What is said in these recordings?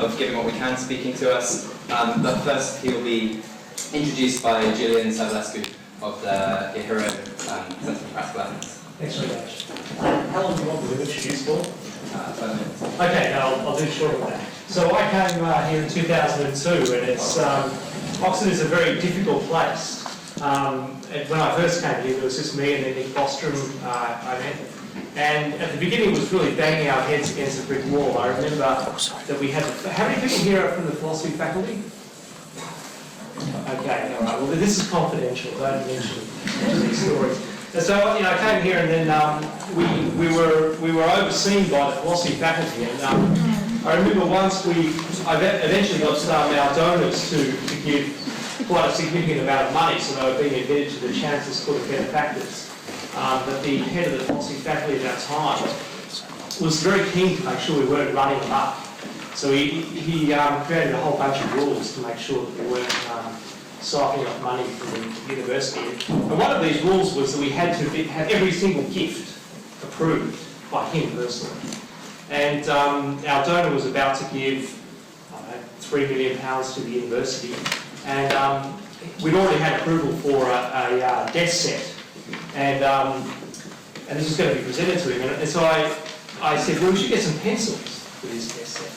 of Giving What We Can speaking to us. But first, he will be introduced by Julian Savulescu of the Hero Centre for Practical Ethics. Thanks very much. How long do you want me to introduce for? 5 minutes. Okay, I'll do short of that. So I came here in 2002, and Oxford is a very difficult place. And when I first came here, there was just me and then Nick Bostrom I met. And at the beginning, it was really banging our heads against a brick wall. I remember that we had... How many people here are from the philosophy faculty? Okay, all right. Well, this is confidential. Don't mention these stories. And so, I came here, and then we were overseen by the philosophy faculty. And I remember once I eventually got our donors to give quite a significant amount of money, so they were being admitted to the Chancellor's Court of Benefactors. But the head of the philosophy faculty at that time was very keen to make sure we weren't running them up. So he created a whole bunch of rules to make sure that we weren't siphoning off money from the university. And one of these rules was that we had to have every single gift approved by him personally. And our donor was about to give £3 million to the university. And we'd already had approval for a desk set. And this was going to be presented to him. And so I said, well, we should get some pencils for this desk set.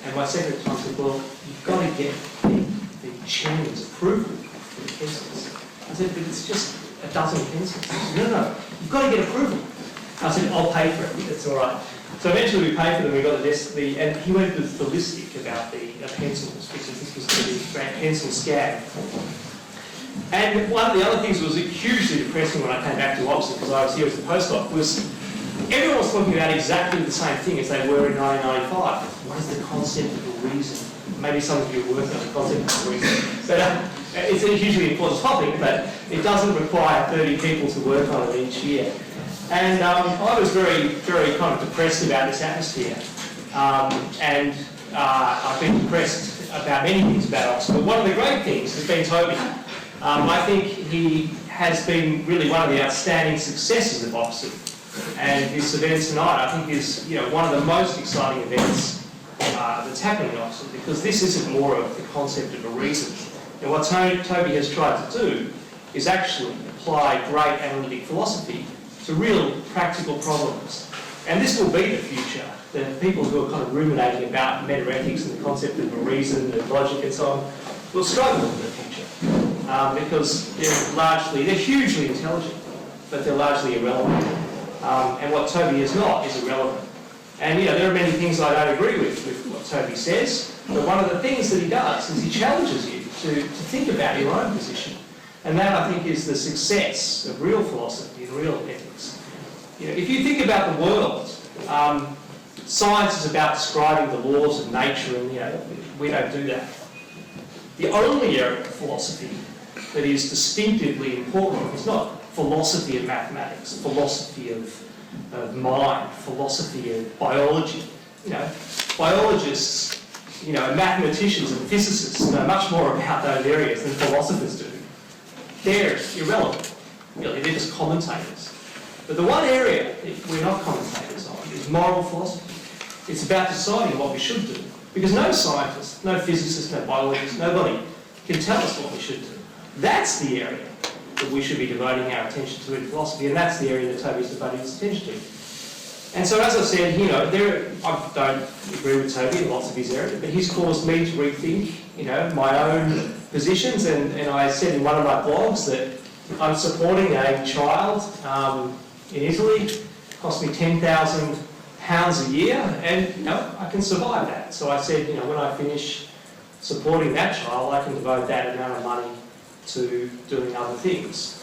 And my secretary said, well, you've got to get the chairman's approval for the pencils. I said, but it's just a dozen pencils. He said, no, you've got to get approval. I said, I'll pay for it. That's all right. So eventually we paid for them. We got the desk, and he went ballistic about the pencils, because this was going to be a great pencil scam. And one of the other things that was hugely depressing when I came back to Oxford, because I was here as a postdoc, was everyone was talking about exactly the same thing as they were in 1995. What is the concept of a reason? Maybe some of you are working on the concept of a reason. But it's a hugely important topic, but it doesn't require 30 people to work on it each year. And I was very, very kind of depressed about this atmosphere. I've been depressed about many things about Oxford. But one of the great things has been Toby. I think he has been really one of the outstanding successes of Oxford. And this event tonight, I think, is one of the most exciting events that's happening in Oxford, because this isn't more of the concept of a reason. And what Toby has tried to do is actually apply great analytic philosophy to real practical problems. And this will be the future. The people who are kind of ruminating about meta-ethics and the concept of a reason and logic and so on will struggle in the future. Because they're hugely intelligent, but they're largely irrelevant. And what Toby is not is irrelevant. And there are many things I don't agree with what Toby says, but one of the things that he does is he challenges you to think about your own position. And that, I think, is the success of real philosophy and real ethics. If you think about the world, science is about describing the laws of nature, and we don't do that. The only area of philosophy that is distinctively important is not philosophy of mathematics, philosophy of mind, philosophy of biology. Biologists, mathematicians and physicists know much more about those areas than philosophers do. They're irrelevant. Really, they're just commentators. But the one area that we're not commentators on is moral philosophy. It's about deciding what we should do. Because no scientist, no physicist, no biologist, nobody can tell us what we should do. That's the area that we should be devoting our attention to in philosophy, and that's the area that Toby's devoting his attention to. And so, as I said, I don't agree with Toby in lots of his areas, but he's caused me to rethink, my own positions, and I said in one of my blogs that I'm supporting a child in Italy. It cost me £10,000 a year, and I can survive that. So I said, when I finish supporting that child, I can devote that amount of money to doing other things.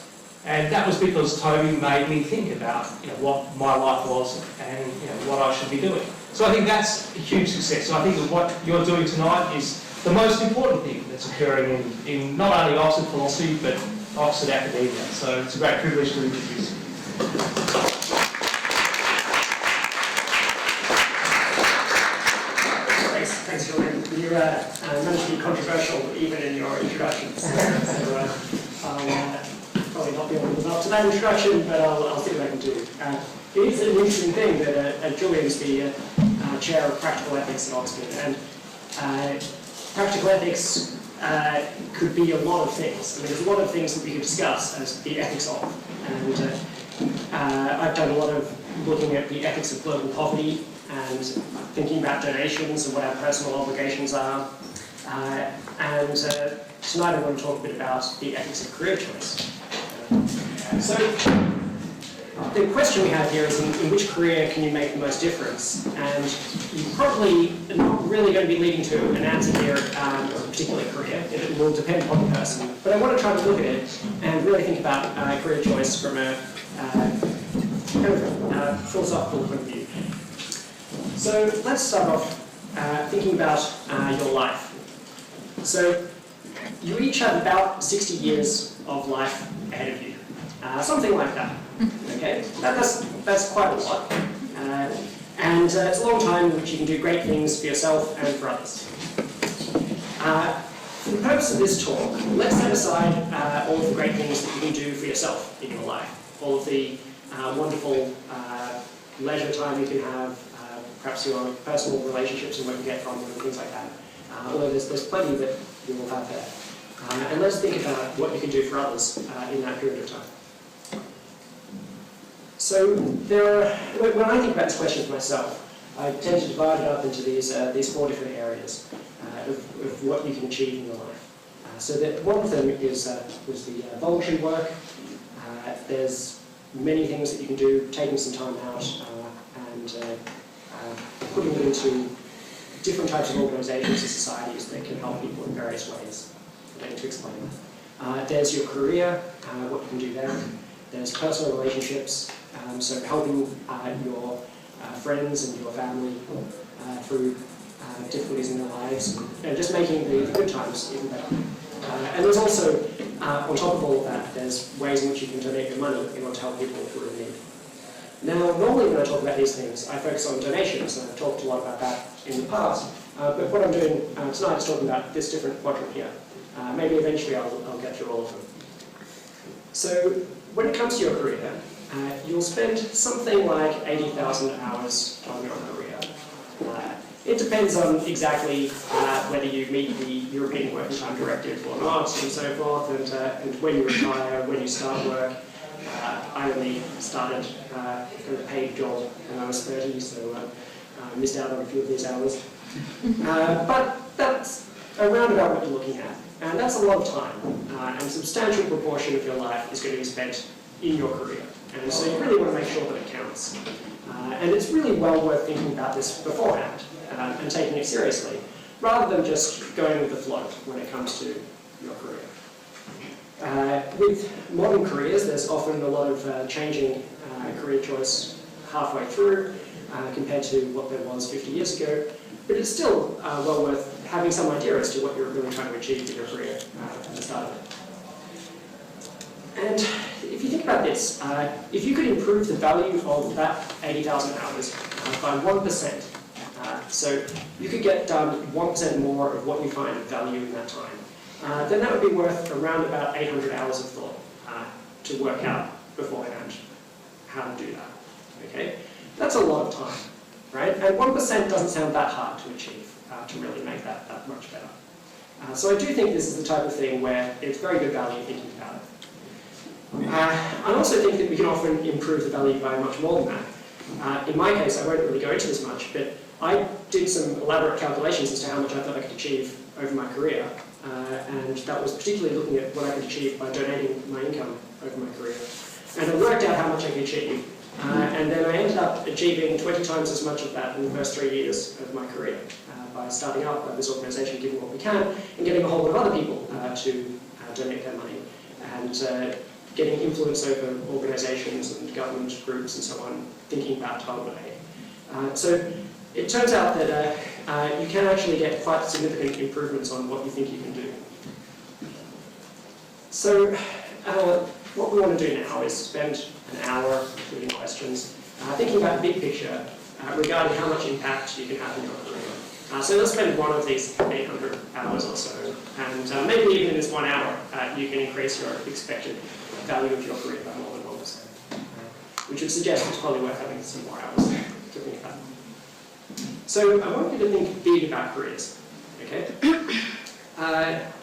And that was because Toby made me think about what my life was and what I should be doing. So I think that's a huge success. So I think that what you're doing tonight is the most important thing that's occurring in not only Oxford philosophy but Oxford academia. So it's a great privilege to introduce you. Thanks, Julian. You managed to be controversial even in your introduction. So I'll probably not be able to live up to that introduction, but I'll see what I can do. It is an interesting thing that Julian's the chair of practical ethics at Oxford, and practical ethics could be a lot of things. I mean, there's a lot of things that we could discuss as the ethics of. And I've done a lot of looking at the ethics of global poverty and thinking about donations and what our personal obligations are. And tonight I want to talk a bit about the ethics of career choice. So the question we have here is in which career can you make the most difference? And you probably are not really going to be leading to an answer here of a particular career. It will depend upon the person. But I want to try to look at it and really think about career choice from a kind of philosophical point of view. So let's start off thinking about your life. So you each have about 60 years of life ahead of you. Something like that. Okay, that's quite a lot. And it's a long time in which you can do great things for yourself and for others. For the purpose of this talk, let's set aside all of the great things that you can do for yourself in your life. All of the wonderful leisure time you can have, perhaps your personal relationships and what you get from them and things like that. Although there's plenty that you will have there. And let's think about what you can do for others in that period of time. So when I think about this question for myself, I tend to divide it up into these 4 different areas of what you can achieve in your life. So that one of them was the voluntary work. There's many things that you can do, taking some time out and putting them into different types of organisations and societies that can help people in various ways. I'm going to explain that. There's your career, what you can do there. There's personal relationships, so helping your friends and your family through difficulties in their lives and just making the good times even better. And there's also, on top of all of that, there's ways in which you can donate your money in order to help people who are in need. Now, normally when I talk about these things, I focus on donations, and I've talked a lot about that in the past. But what I'm doing tonight is talking about this different quadrant here. Maybe eventually I'll get through all of them. So, when it comes to your career, you'll spend something like 80,000 hours on your career. It depends on exactly whether you meet the European Working Time Directive or not, and so forth, and when you retire, when you start work. I only started a paid job when I was 30, so I missed out on a few of these hours. But that's around about what you're looking at. And that's a lot of time, and a substantial proportion of your life is going to be spent in your career. And so you really want to make sure that it counts. And it's really well worth thinking about this beforehand and taking it seriously, rather than just going with the flow when it comes to your career. With modern careers, there's often a lot of changing career choice halfway through compared to what there was 50 years ago. But it's still well worth having some idea as to what you're really trying to achieve in your career at the start of it. And if you think about this, if you could improve the value of that 80,000 hours by 1%, so you could get done 1% more of what you find of value in that time, then that would be worth around about 800 hours of thought to work out beforehand how to do that. Okay? That's a lot of time. Right? And 1% doesn't sound that hard to achieve, to really make that much better. So I do think this is the type of thing where it's very good value thinking about it. I also think that we can often improve the value by much more than that. In my case, I won't really go into this much, but I did some elaborate calculations as to how much I thought I could achieve over my career. And that was particularly looking at what I could achieve by donating my income over my career. And I worked out how much I could achieve. And then I ended up achieving 20 times as much of that in the first 3 years of my career by starting up this organisation, giving what we can, and getting a whole lot of other people to donate their money, and getting influence over organisations and government groups and so on, thinking about target aid. So it turns out that you can actually get quite significant improvements on what you think you can do. So what we want to do now is spend an hour including questions, thinking about the big picture regarding how much impact you can have in your career. So let's spend one of these 800 hours or so, and maybe even in this 1 hour, you can increase your expected value of your career by more than 1%, which would suggest it's probably worth having some more hours to think about. So I want you to think big about careers. Okay?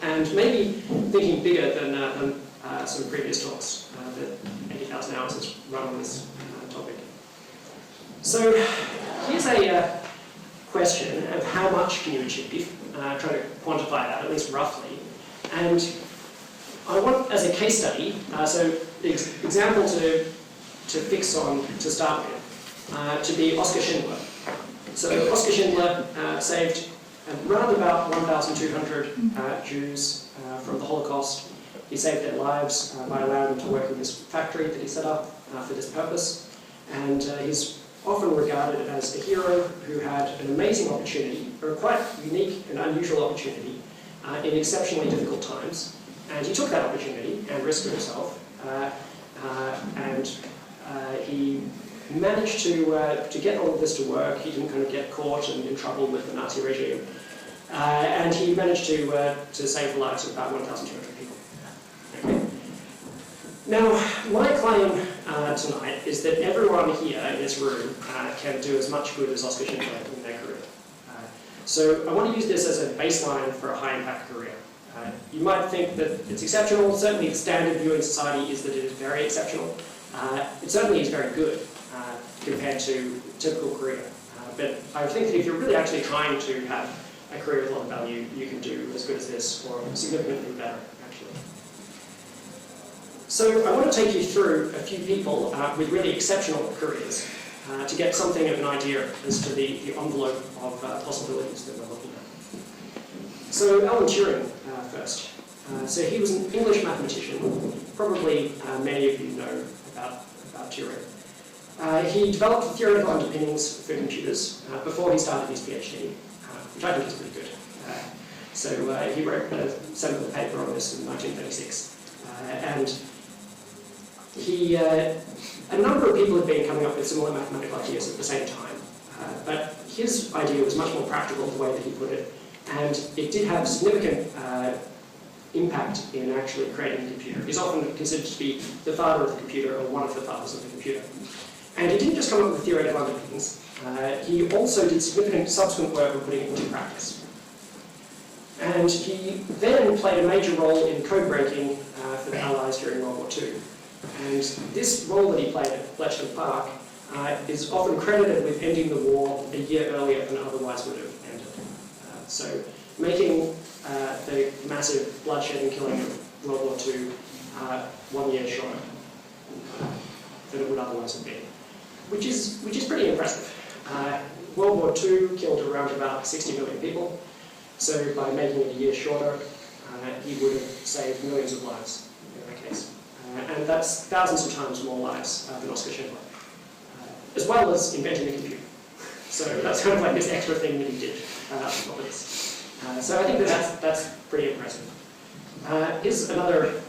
And maybe thinking bigger than some previous talks that 80,000 hours has run on this topic. So here's a question of how much can you achieve, try to quantify that, at least roughly. And I want, as a case study, so the example to fix on to start with, to be Oskar Schindler. So Oskar Schindler saved around about 1,200 Jews from the Holocaust. He saved their lives by allowing them to work in this factory that he set up for this purpose. And he's often regarded as a hero who had an amazing opportunity, or a quite unique and unusual opportunity, in exceptionally difficult times. And he took that opportunity and risked himself. And he managed to get all of this to work. He didn't kind of get caught and in trouble with the Nazi regime. And he managed to save the lives of about 1,200 people. Okay. Now, my claim tonight is that everyone here in this room can do as much good as Oskar Schindler in their career. So I want to use this as a baseline for a high-impact career. You might think that it's exceptional. Certainly the standard view in society is that it is very exceptional. It certainly is very good compared to a typical career. But I think that if you're really actually trying to have a career with a lot of value, you can do as good as this, or significantly better, actually. So I want to take you through a few people with really exceptional careers to get something of an idea as to the envelope of possibilities that we're looking at. So Alan Turing first. So he was an English mathematician. Probably many of you know about Turing. He developed the theoretical underpinnings for computers before he started his PhD, which I think is pretty good. So he wrote a seminal paper on this in 1936. And a number of people had been coming up with similar mathematical ideas at the same time. But his idea was much more practical, the way that he put it, and it did have significant impact in actually creating the computer. He's often considered to be the father of the computer, or one of the fathers of the computer. And he didn't just come up with theoretical underpinnings, he also did significant subsequent work on putting it into practice. And he then played a major role in code breaking for the Allies during World War II. And this role that he played at Bletchley Park is often credited with ending the war a year earlier than otherwise would have ended. So making the massive bloodshed and killing of World War II 1 year shorter than it would otherwise have been, which is pretty impressive. World War II killed around about 60 million people, so by making it a year shorter, he would have saved millions of lives in that case. And that's thousands of times more lives than Oskar Schindler, as well as inventing the computer. So that's kind of like this extra thing that he did on top of this. So I think that that's pretty impressive. Here's another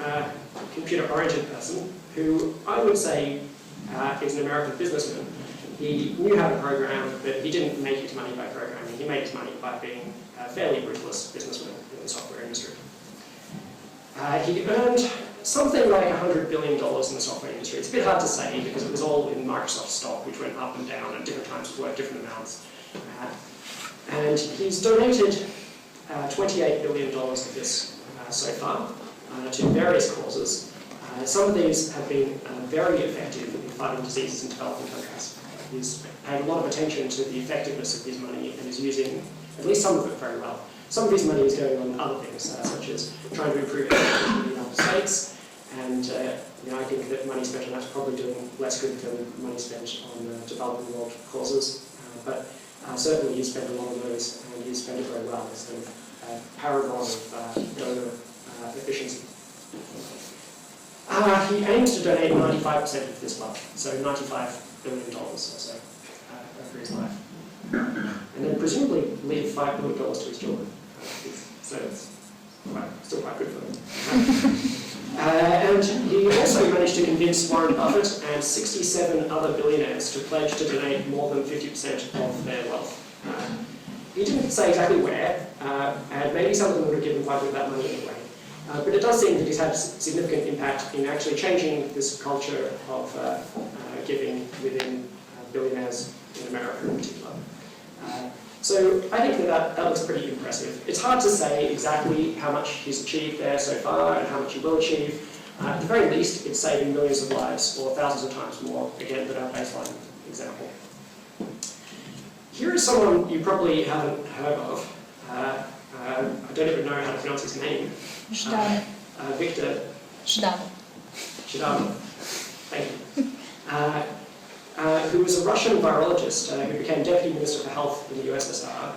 computer-oriented person who I would say is an American businessman. He knew how to program, but he didn't make his money by programming. He made his money by being a fairly ruthless businessman in the software industry. He earned something like $100 billion in the software industry. It's a bit hard to say because it was all in Microsoft stock, which went up and down at different times of work, different amounts. And he's donated $28 billion of this so far to various causes. Some of these have been very effective in fighting diseases in developing countries. He's paid a lot of attention to the effectiveness of his money and is using at least some of it very well. Some of his money is going on other things, such as trying to improve health in the United States, and I think that money spent on that's probably doing less good than money spent on developing world causes. But certainly he's spent a lot of those, and he's spent it very well. It's kind of a paragon of donor efficiency. He aims to donate 95% of this wealth, so $95 billion or so over his life. And then presumably leave $5 billion to his children. So it's still quite good for them. And he also managed to convince Warren Buffett and 67 other billionaires to pledge to donate more than 50% of their wealth. He didn't say exactly where, and maybe some of them would have given quite a bit of that money anyway. But it does seem that he's had significant impact in actually changing this culture of giving within billionaires in America in particular. So So I think that looks pretty impressive. It's hard to say exactly how much he's achieved there so far and how much he will achieve. At the very least, it's saving millions of lives or thousands of times more, again, than our baseline example. Here is someone you probably haven't heard of. I don't even know how to pronounce his name. Victor Shidano. Thank you. Who was a Russian virologist who became Deputy Minister for Health in the USSR.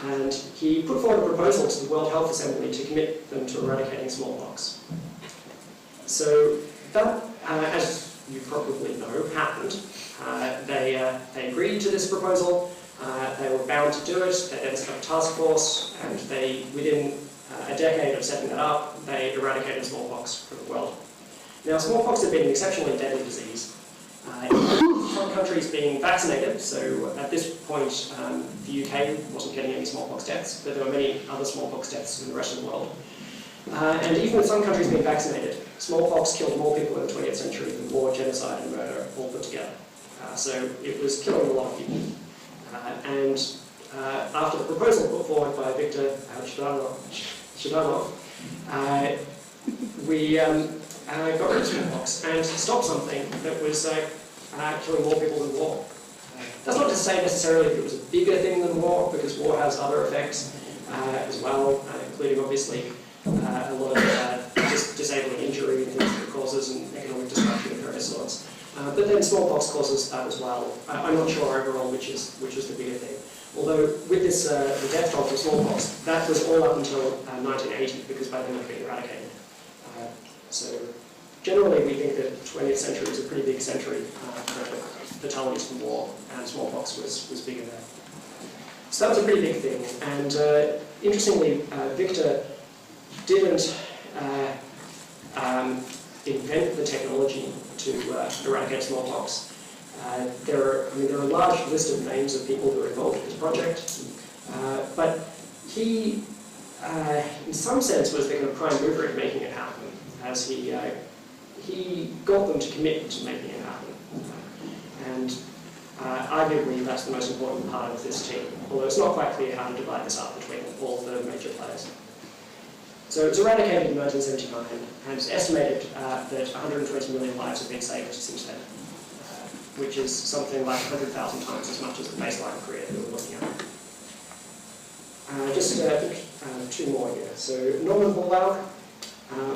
And he put forward a proposal to the World Health Assembly to commit them to eradicating smallpox. So that, as you probably know, happened. They agreed to this proposal. They were bound to do it. They then set up a task force, and within a decade of setting that up, they eradicated smallpox from the world. Now, smallpox had been an exceptionally deadly disease. Some countries being vaccinated, so at this point, the UK wasn't getting any smallpox deaths, but there were many other smallpox deaths in the rest of the world. And even with some countries being vaccinated, smallpox killed more people in the 20th century than war, genocide, and murder all put together. So it was killing a lot of people. After the proposal put forward by Victor Shidano, we got rid of smallpox and stopped something that was killing more people than war. That's not to say necessarily that it was a bigger thing than war, because war has other effects as well, including obviously a lot of disabling injury and things that it causes and economic destruction of various sorts. But then smallpox causes that as well. I'm not sure overall which is the bigger thing. Although with this, the death toll from smallpox, that was all up until 1980, because by then it had been eradicated. So generally we think that the 20th century was a pretty big century for fatalities from war, and smallpox was bigger there. So that was a pretty big thing. And interestingly, Victor didn't invent the technology to eradicate smallpox. There are a large list of names of people who are involved in this project, but he, in some sense, was the kind of prime mover in making it happen, as he got them to commit to making it happen. And arguably, that's the most important part of this team, although it's not quite clear how to divide this up between all the major players. So it was eradicated in 1979, and it's estimated that 120 million lives have been saved since then, which is something like 100,000 times as much as the baseline career that we're looking at. Two more here. So Norman Borlaug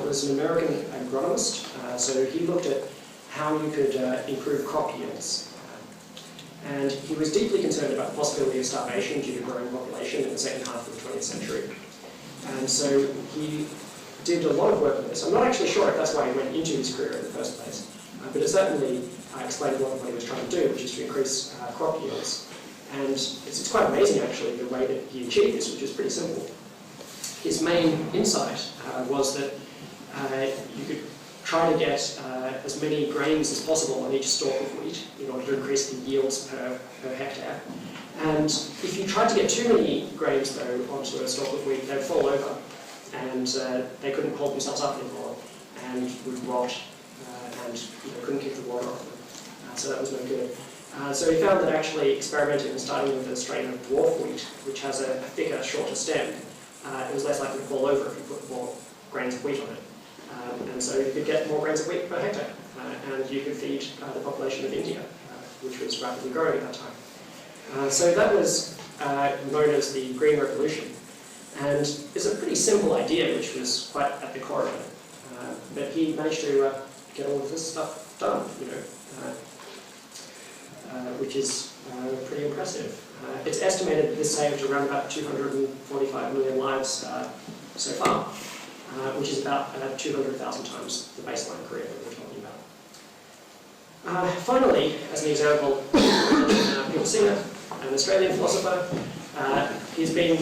was an American agronomist, so he looked at how you could improve crop yields. And he was deeply concerned about the possibility of starvation due to growing population in the second half of the 20th century. And so he did a lot of work on this. I'm not actually sure if that's why he went into his career in the first place, but it certainly explained a lot of what he was trying to do, which is to increase crop yields. And it's quite amazing, actually, the way that he achieved this, which is pretty simple. His main insight was that you could try to get as many grains as possible on each stalk of wheat in order to increase the yields per hectare. And if you tried to get too many grains, though, onto a stalk of wheat, they'd fall over, and they couldn't hold themselves up anymore, and would rot, and couldn't keep the water off them. So that was no good. So he found that actually experimenting and starting with a strain of dwarf wheat, which has a thicker, shorter stem, it was less likely to fall over if you put more grains of wheat on it. And so you could get more grains of wheat per hectare, and you could feed the population of India, which was rapidly growing at that time. So that was known as the Green Revolution, and it's a pretty simple idea, which was quite at the core of it. But he managed to get all of this stuff done, which is pretty impressive. It's estimated that this saved around about 245 million lives so far, which is about 200,000 times the baseline career that we're talking about. Finally, as an example, Peter Singer, an Australian philosopher. He's been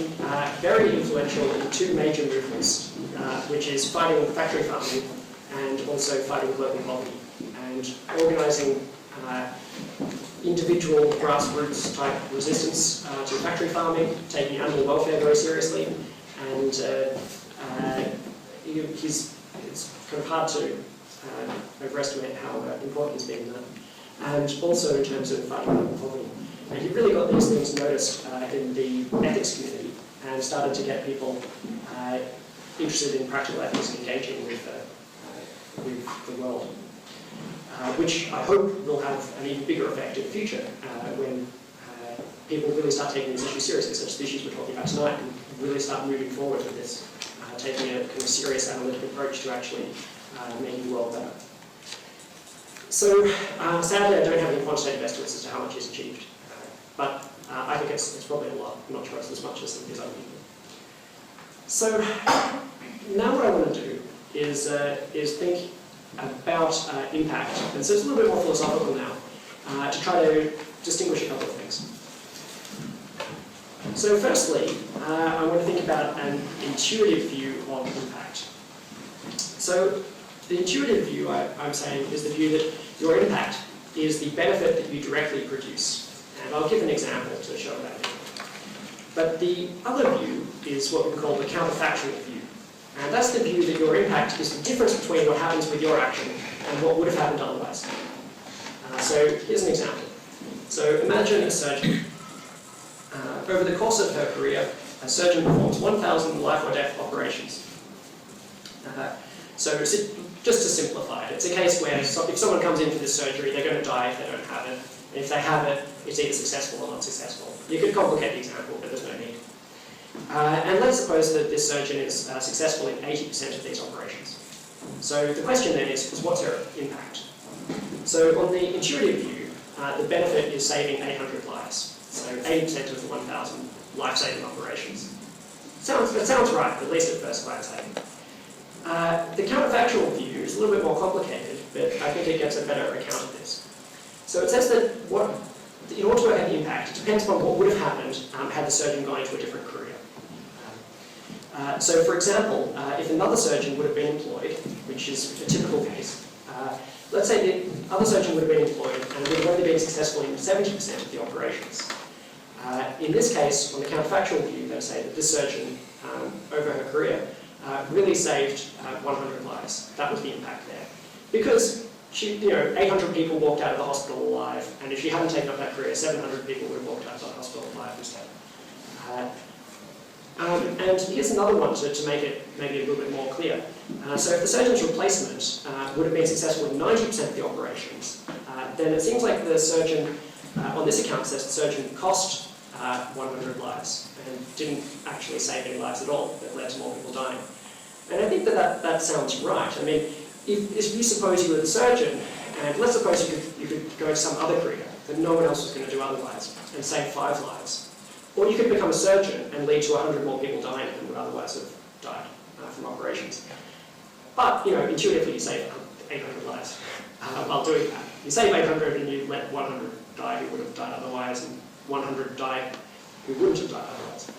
very influential in two major movements, which is fighting factory farming and also fighting global poverty, and organising individual grassroots type resistance to factory farming, taking animal welfare very seriously, and it's kind of hard to overestimate how important he's been in that, and also in terms of fighting global poverty. And he really got these things noticed in the ethics community and started to get people interested in practical ethics and engaging with the world, which I hope will have an even bigger effect in the future when people really start taking these issues seriously, such as the issues we're talking about tonight, and really start moving forward with this, taking a kind of serious analytic approach to actually making the world better. So, sadly, I don't have any quantitative estimates as to how much is achieved, but I think it's probably a lot. I'm not sure it's as much as some of these other people. So, now what I want to do is think about impact, and so it's a little bit more philosophical now, to try to distinguish a couple of things. So firstly, I want to think about an intuitive view of impact. So the intuitive view, I'm saying, is the view that your impact is the benefit that you directly produce. And I'll give an example to show that. But the other view is what we call the counterfactual view. And that's the view that your impact is the difference between what happens with your action and what would have happened otherwise. So here's an example. So imagine a surgeon. Over the course of her career, a surgeon performs 1,000 life or death operations. So just to simplify it, it's a case where if someone comes in for this surgery, they're going to die if they don't have it. And if they have it, it's either successful or not successful. You could complicate the example, but there's no need. And let's suppose that this surgeon is successful in 80% of these operations. So the question then is what's her impact? So on the intuitive view, the benefit is saving 800 lives. So 80% of the 1,000 life-saving operations. That sounds right, at least at first glance, I think. The counterfactual view is a little bit more complicated, but I think it gets a better account of this. So it says that in order to have the impact, it depends upon what would have happened had the surgeon gone into a different career. So for example, if another surgeon would have been employed, which is a typical case, let's say the other surgeon would have been employed and would have only been successful in 70% of the operations. In this case, on the counterfactual view, they say that this surgeon, over her career, really saved 100 lives. That was the impact there. Because 800 people walked out of the hospital alive, and if she hadn't taken up that career, 700 people would have walked out of the hospital alive instead. And here's another one to make it maybe a little bit more clear. So if the surgeon's replacement would have been successful in 90% of the operations, then it seems like the surgeon, on this account, says the surgeon cost 100 lives and didn't actually save any lives at all, that led to more people dying. And I think that sounds right. I mean, if you suppose you were the surgeon, and let's suppose you could go to some other career that no one else was going to do otherwise, and save 5 lives. Or you could become a surgeon and lead to 100 more people dying than would otherwise have died from operations. But, intuitively you save 800 lives while doing that. You save 800 and you let 100 die who would have died otherwise, and 100 die who wouldn't have died otherwise.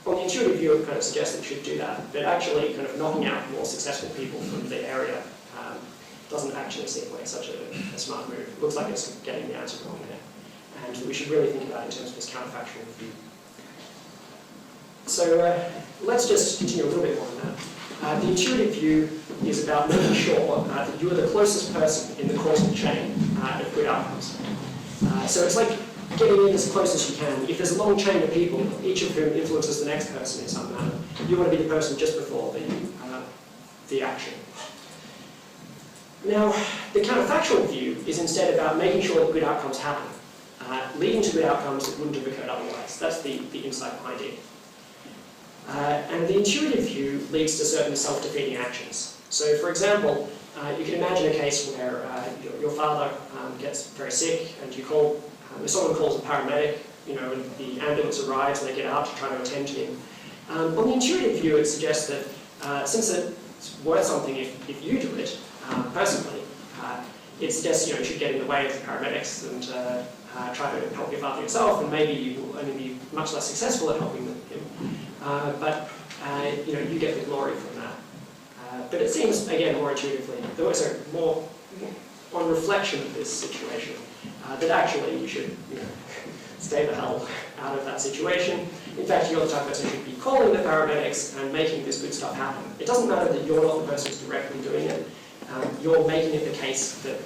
On the intuitive view, it kind of suggests that you should do that, but actually kind of knocking out more successful people from the area doesn't actually seem like such a smart move. It looks like it's getting the answer wrong there. And we should really think about it in terms of this counterfactual view. So let's just continue a little bit more on that. The intuitive view is about making sure that you are the closest person in the causal chain of good outcomes. So it's like getting in as close as you can. If there's a long chain of people, each of whom influences the next person in some manner, you want to be the person just before the action. Now, the counterfactual view is instead about making sure that good outcomes happen, leading to good outcomes that wouldn't have occurred otherwise. That's the insight behind it. And the intuitive view leads to certain self-defeating actions. So, for example, you can imagine a case where your father gets very sick, and someone calls a paramedic, and the ambulance arrives and they get out to try to attend to him. On the intuitive view, it suggests that since it's worth something if you do it personally, it suggests you should get in the way of the paramedics and try to help your father yourself, and maybe you will only be much less successful at helping him. But you get the glory from that. But it seems, again, more intuitively, more on reflection of this situation, that actually you should stay the hell out of that situation. In fact, you're the type of person who should be calling the paramedics and making this good stuff happen. It doesn't matter that you're not the person who's directly doing it. You're making it the case that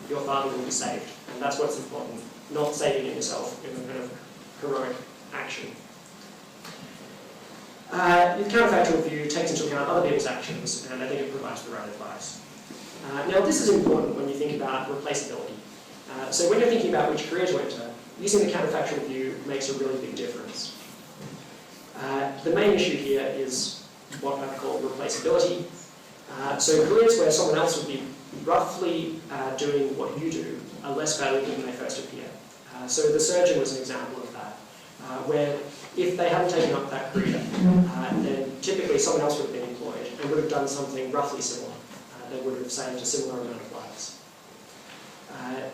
your father will be saved. And that's what's important, not saving it yourself in a kind of heroic action. The counterfactual view takes into account other people's actions, and I think it provides the right advice. Now, this is important when you think about replaceability. So when you're thinking about which career to enter, using the counterfactual view makes a really big difference. The main issue here is what I call replaceability. So careers where someone else would be roughly doing what you do are less valuable when they first appear. So the surgeon was an example of that, where if they hadn't taken up that career, then typically someone else would have been employed and would have done something roughly similar. They would have saved a similar amount of lives.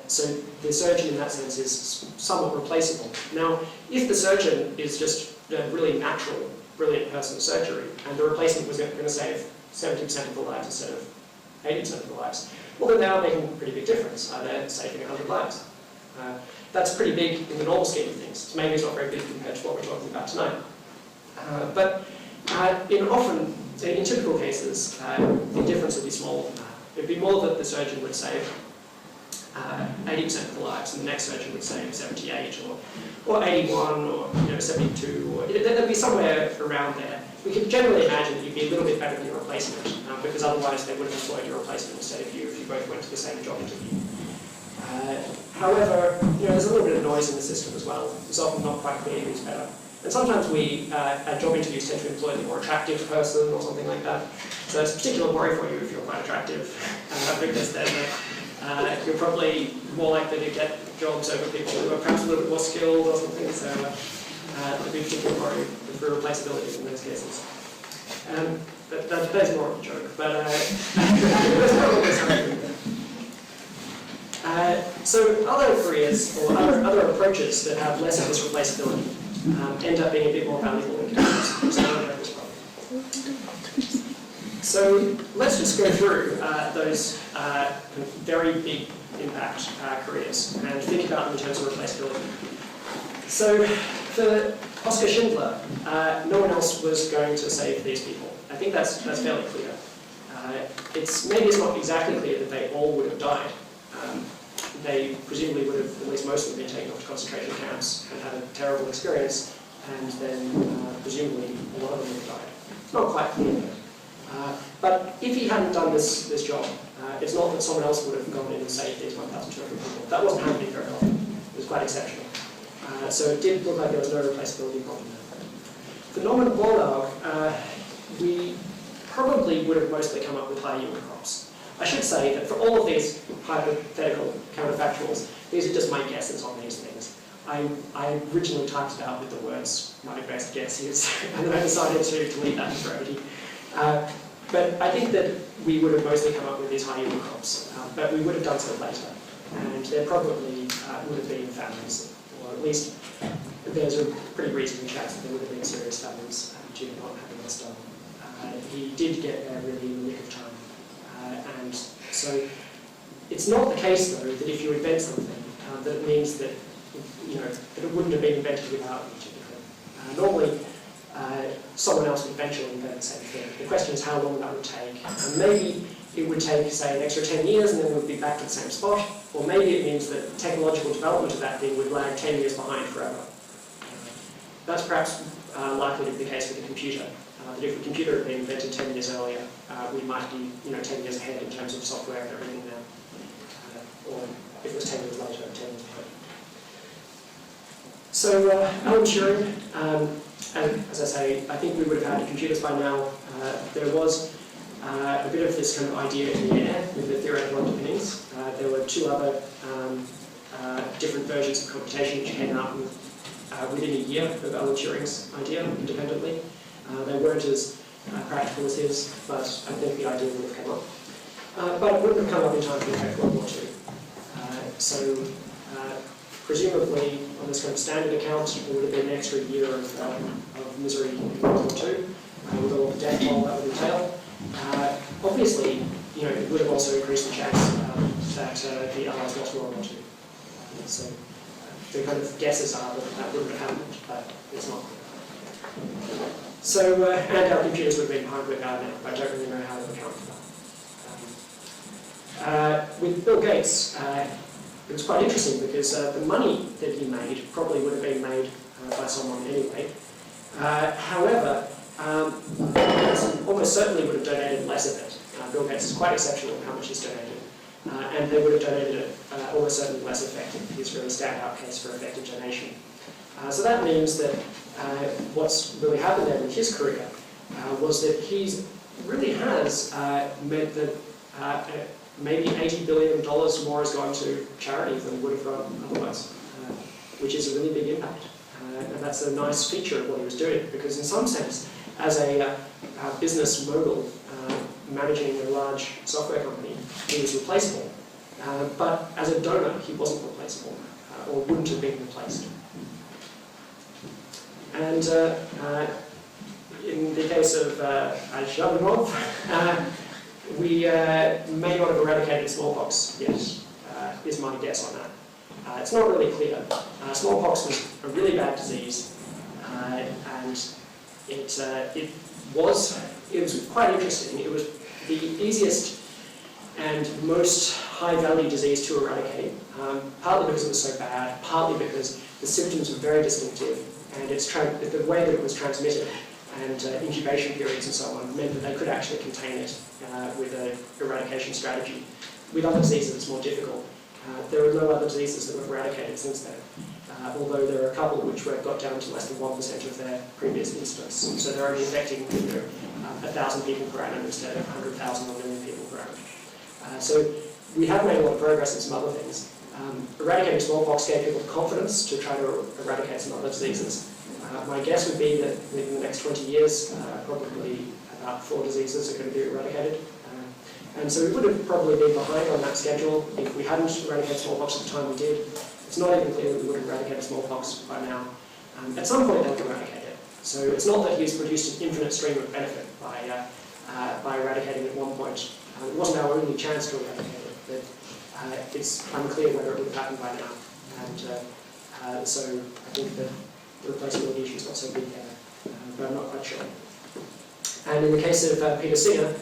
So the surgeon in that sense is somewhat replaceable. Now, if the surgeon is just a really natural, brilliant person of surgery, and the replacement was going to save 70% of the lives instead of 80% of the lives, well then they are making a pretty big difference. They're saving 100 lives. That's pretty big in the normal scheme of things. Maybe it's not very big compared to what we're talking about tonight. But in typical cases, the difference would be smaller than that. It would be more that the surgeon would save 80% of the lives, and the next surgeon would save 78 or 81 or 72, or there'd be somewhere around there. We could generally imagine that you'd be a little bit better than your replacement, because otherwise they would have employed your replacement instead of you if you both went to the same job interview. However, there's a little bit of noise in the system as well. It's often not quite clear who's better. And sometimes we, at job interviews, tend to employ the more attractive person or something like that. So it's a particular worry for you if you're quite attractive, because then you're probably more likely to get jobs over people who are perhaps a little bit more skilled or something. So there'd be a particular worry for replaceability in those cases. But that's more of a joke. But there's probably something there. So other careers or other approaches that have less of this replaceability end up being a bit more valuable in computers. So let's just go through those very big impact careers and think about them in terms of replaceability. So for Oskar Schindler, no one else was going to save these people. I think that's fairly clear. Maybe it's not exactly clear that they all would have died. They presumably would have, at least most of them, been taken off to concentration camps and had a terrible experience, and then presumably a lot of them would have died. It's not quite clear though. But if he hadn't done this job, it's not that someone else would have gone in and saved these 1,200 people. That wasn't happening very often. It was quite exceptional. So it did look like there was no replaceability problem there. For Norman Borlaug, we probably would have mostly come up with high yield crops. I should say that for all of these hypothetical counterfactuals, these are just my guesses on these things. I originally typed it out with the words, my best guess is, and then I decided to leave that in brevity. But I think that we would have mostly come up with these high yield crops, but we would have done so later. And there probably would have been famines, or at least there's a pretty reasonable chance that there would have been serious famines due to not having this done. He did get there really in the nick of time. And so it's not the case, though, that if you invent something, that it means that, that it wouldn't have been invented without you, typically. Normally, someone else would eventually invent the same thing. The question is how long that would take. And maybe it would take, say, an extra 10 years and then we'd be back to the same spot. Or maybe it means that technological development of that thing would lag 10 years behind forever. That's perhaps likely to be the case with the computer. That if the computer had been invented 10 years earlier, we might be 10 years ahead in terms of software and everything now. Or if it was 10 years later, 10 years ahead. So Alan Turing, and as I say, I think we would have had computers by now. There was a bit of this kind of idea in the air with the theoretical underpinnings. There were two other different versions of computation which came out within a year of Alan Turing's idea independently. They weren't as practical as his, but I think the idea would have come up. But it wouldn't have come up in time to affect World War II. So presumably, on this kind of standard account, there would have been an extra year of misery in World War II, with all the death toll that would entail. Obviously, it would have also increased the chance that the Allies lost World War II. So the kind of guesses are that that wouldn't have happened, but it's not clear. So, and our computers would have been hardware guarded, but I don't really know how to account for With Bill Gates, it was quite interesting because the money that he made probably would have been made by someone anyway. However, almost certainly would have donated less of it. Bill Gates is quite exceptional in how much he's donated. And they would have donated it almost certainly less effective. His really standout case for effective donation. So that means that what's really happened there in his career was that he really has meant that maybe $80 billion more has gone to charity than would have gone otherwise, which is a really big impact. And that's a nice feature of what he was doing, because in some sense, as a business mogul managing a large software company, he was replaceable. But as a donor, he wasn't replaceable, or wouldn't have been replaced. And in the case of Shabanov, we may not have eradicated smallpox yet, is my guess on that. It's not really clear. Smallpox was a really bad disease, and it was quite interesting. It was the easiest and most high-value disease to eradicate, partly because it was so bad, partly because the symptoms were very distinctive, and the way that it was transmitted and incubation periods and so on meant that they could actually contain it with an eradication strategy. With other diseases, it's more difficult. There are no other diseases that were eradicated since then, although there are a couple which got down to less than 1% of their previous incidence. So they're only affecting 1,000 people per annum instead of 100,000 or 1 million people per annum. So we have made a lot of progress in some other things. Eradicating smallpox gave people confidence to try to eradicate some other diseases. My guess would be that within the next 20 years, probably about 4 diseases are going to be eradicated. And so we would have probably been behind on that schedule if we hadn't eradicated smallpox at the time we did. It's not even clear that we would have eradicated smallpox by now. At some point, they would eradicate it. So it's not that he's produced an infinite stream of benefit by eradicating it at one point. It wasn't our only chance to eradicate it, but it's unclear whether it would have happened by now. And so I think that the replaceability issue is not so big there, but I'm not quite sure. And in the case of Peter Singer,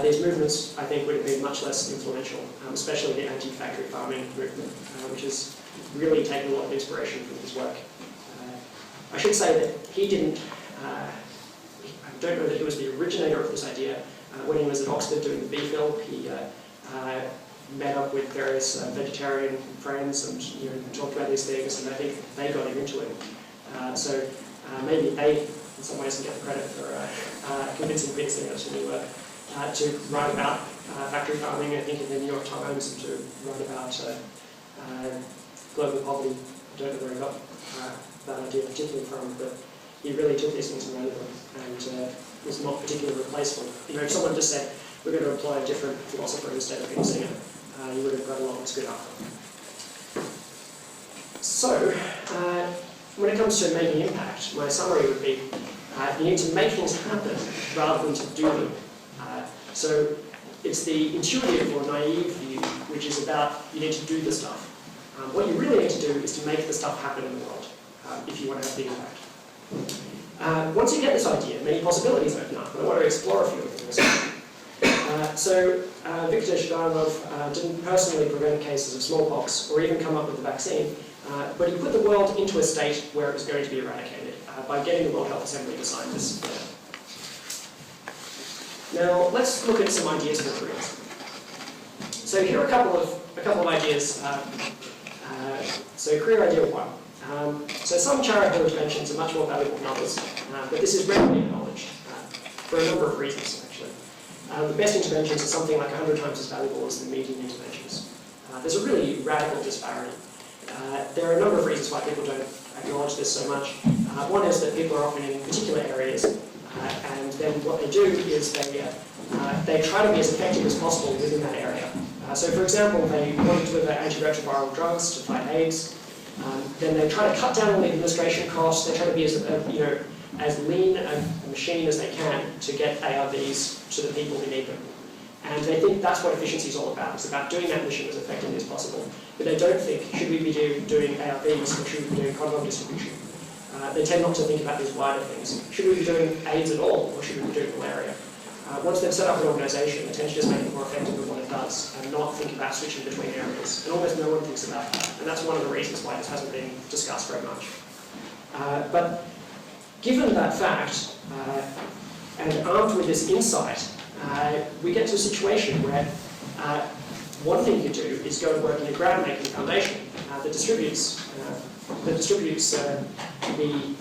these movements, I think, would have been much less influential, especially the anti-factory farming movement, which has really taken a lot of inspiration from his work. I should say that he didn't, I don't know that he was the originator of this idea. When he was at Oxford doing the BPhil, he met up with various vegetarian friends and talked about these things, and I think they got him into it. So maybe they, in some ways, can get the credit for convincing Peter Singer to write about factory farming, I think, in the New York Times, and to write about global poverty. I don't know where he got that idea particularly from, but he really took these things and ran with them, and was not particularly replaceable. If someone just said, we're going to employ a different philosopher instead of Peter Singer, you would have got a lot less good outcome. So, when it comes to making impact, my summary would be, you need to make things happen rather than to do them. So it's the intuitive or naive view, which is about you need to do the stuff. What you really need to do is to make the stuff happen in the world, if you want to have big impact. Once you get this idea, many possibilities open up, and I want to explore a few of them. So Viktor Shabanov didn't personally prevent cases of smallpox or even come up with the vaccine, but he put the world into a state where it was going to be eradicated by getting the World Health Assembly to sign this. Now let's look at some ideas for careers. So here are a couple of ideas. So career idea 1. So some charitable interventions are much more valuable than others, but this is rarely acknowledged for a number of reasons, actually. The best interventions are something like 100 times as valuable as the median interventions. There's a really radical disparity. There are a number of reasons why people don't acknowledge this so much. One is that people are often in particular areas, and then what they do is they try to be as effective as possible within that area. So for example, they want to deliver antiretroviral drugs to fight AIDS. Then they try to cut down on the administration costs. They try to be as lean a machine as they can to get ARVs to the people who need them. And they think that's what efficiency is all about. It's about doing that mission as effectively as possible. But they don't think, should we be doing ARVs or should we be doing condom distribution? They tend not to think about these wider things. Should we be doing AIDS at all, or should we be doing malaria? once they've set up an organisation, they tend to just make it more effective at what it does and not think about switching between areas. And almost no one thinks about that. And that's one of the reasons why this hasn't been discussed very much. But given that fact, and armed with this insight, we get to a situation where one thing you can do is go and work in a grant-making foundation that distributes the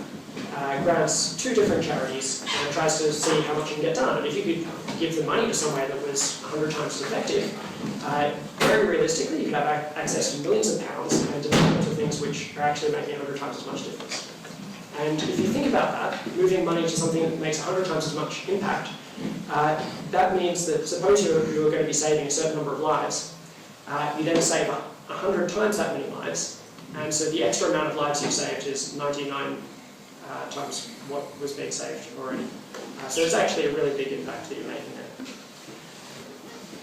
grants to different charities and tries to see how much you can get done. And if you could give the money to somewhere that was 100 times as effective, very realistically, you could have access to millions of pounds and develop into things which are actually making 100 times as much difference. And if you think about that, moving money to something that makes 100 times as much impact, that means that suppose you're going to be saving a certain number of lives, you then save 100 times that many lives, and so the extra amount of lives you've saved is 99 times what was being saved already. So it's actually a really big impact that you're making there.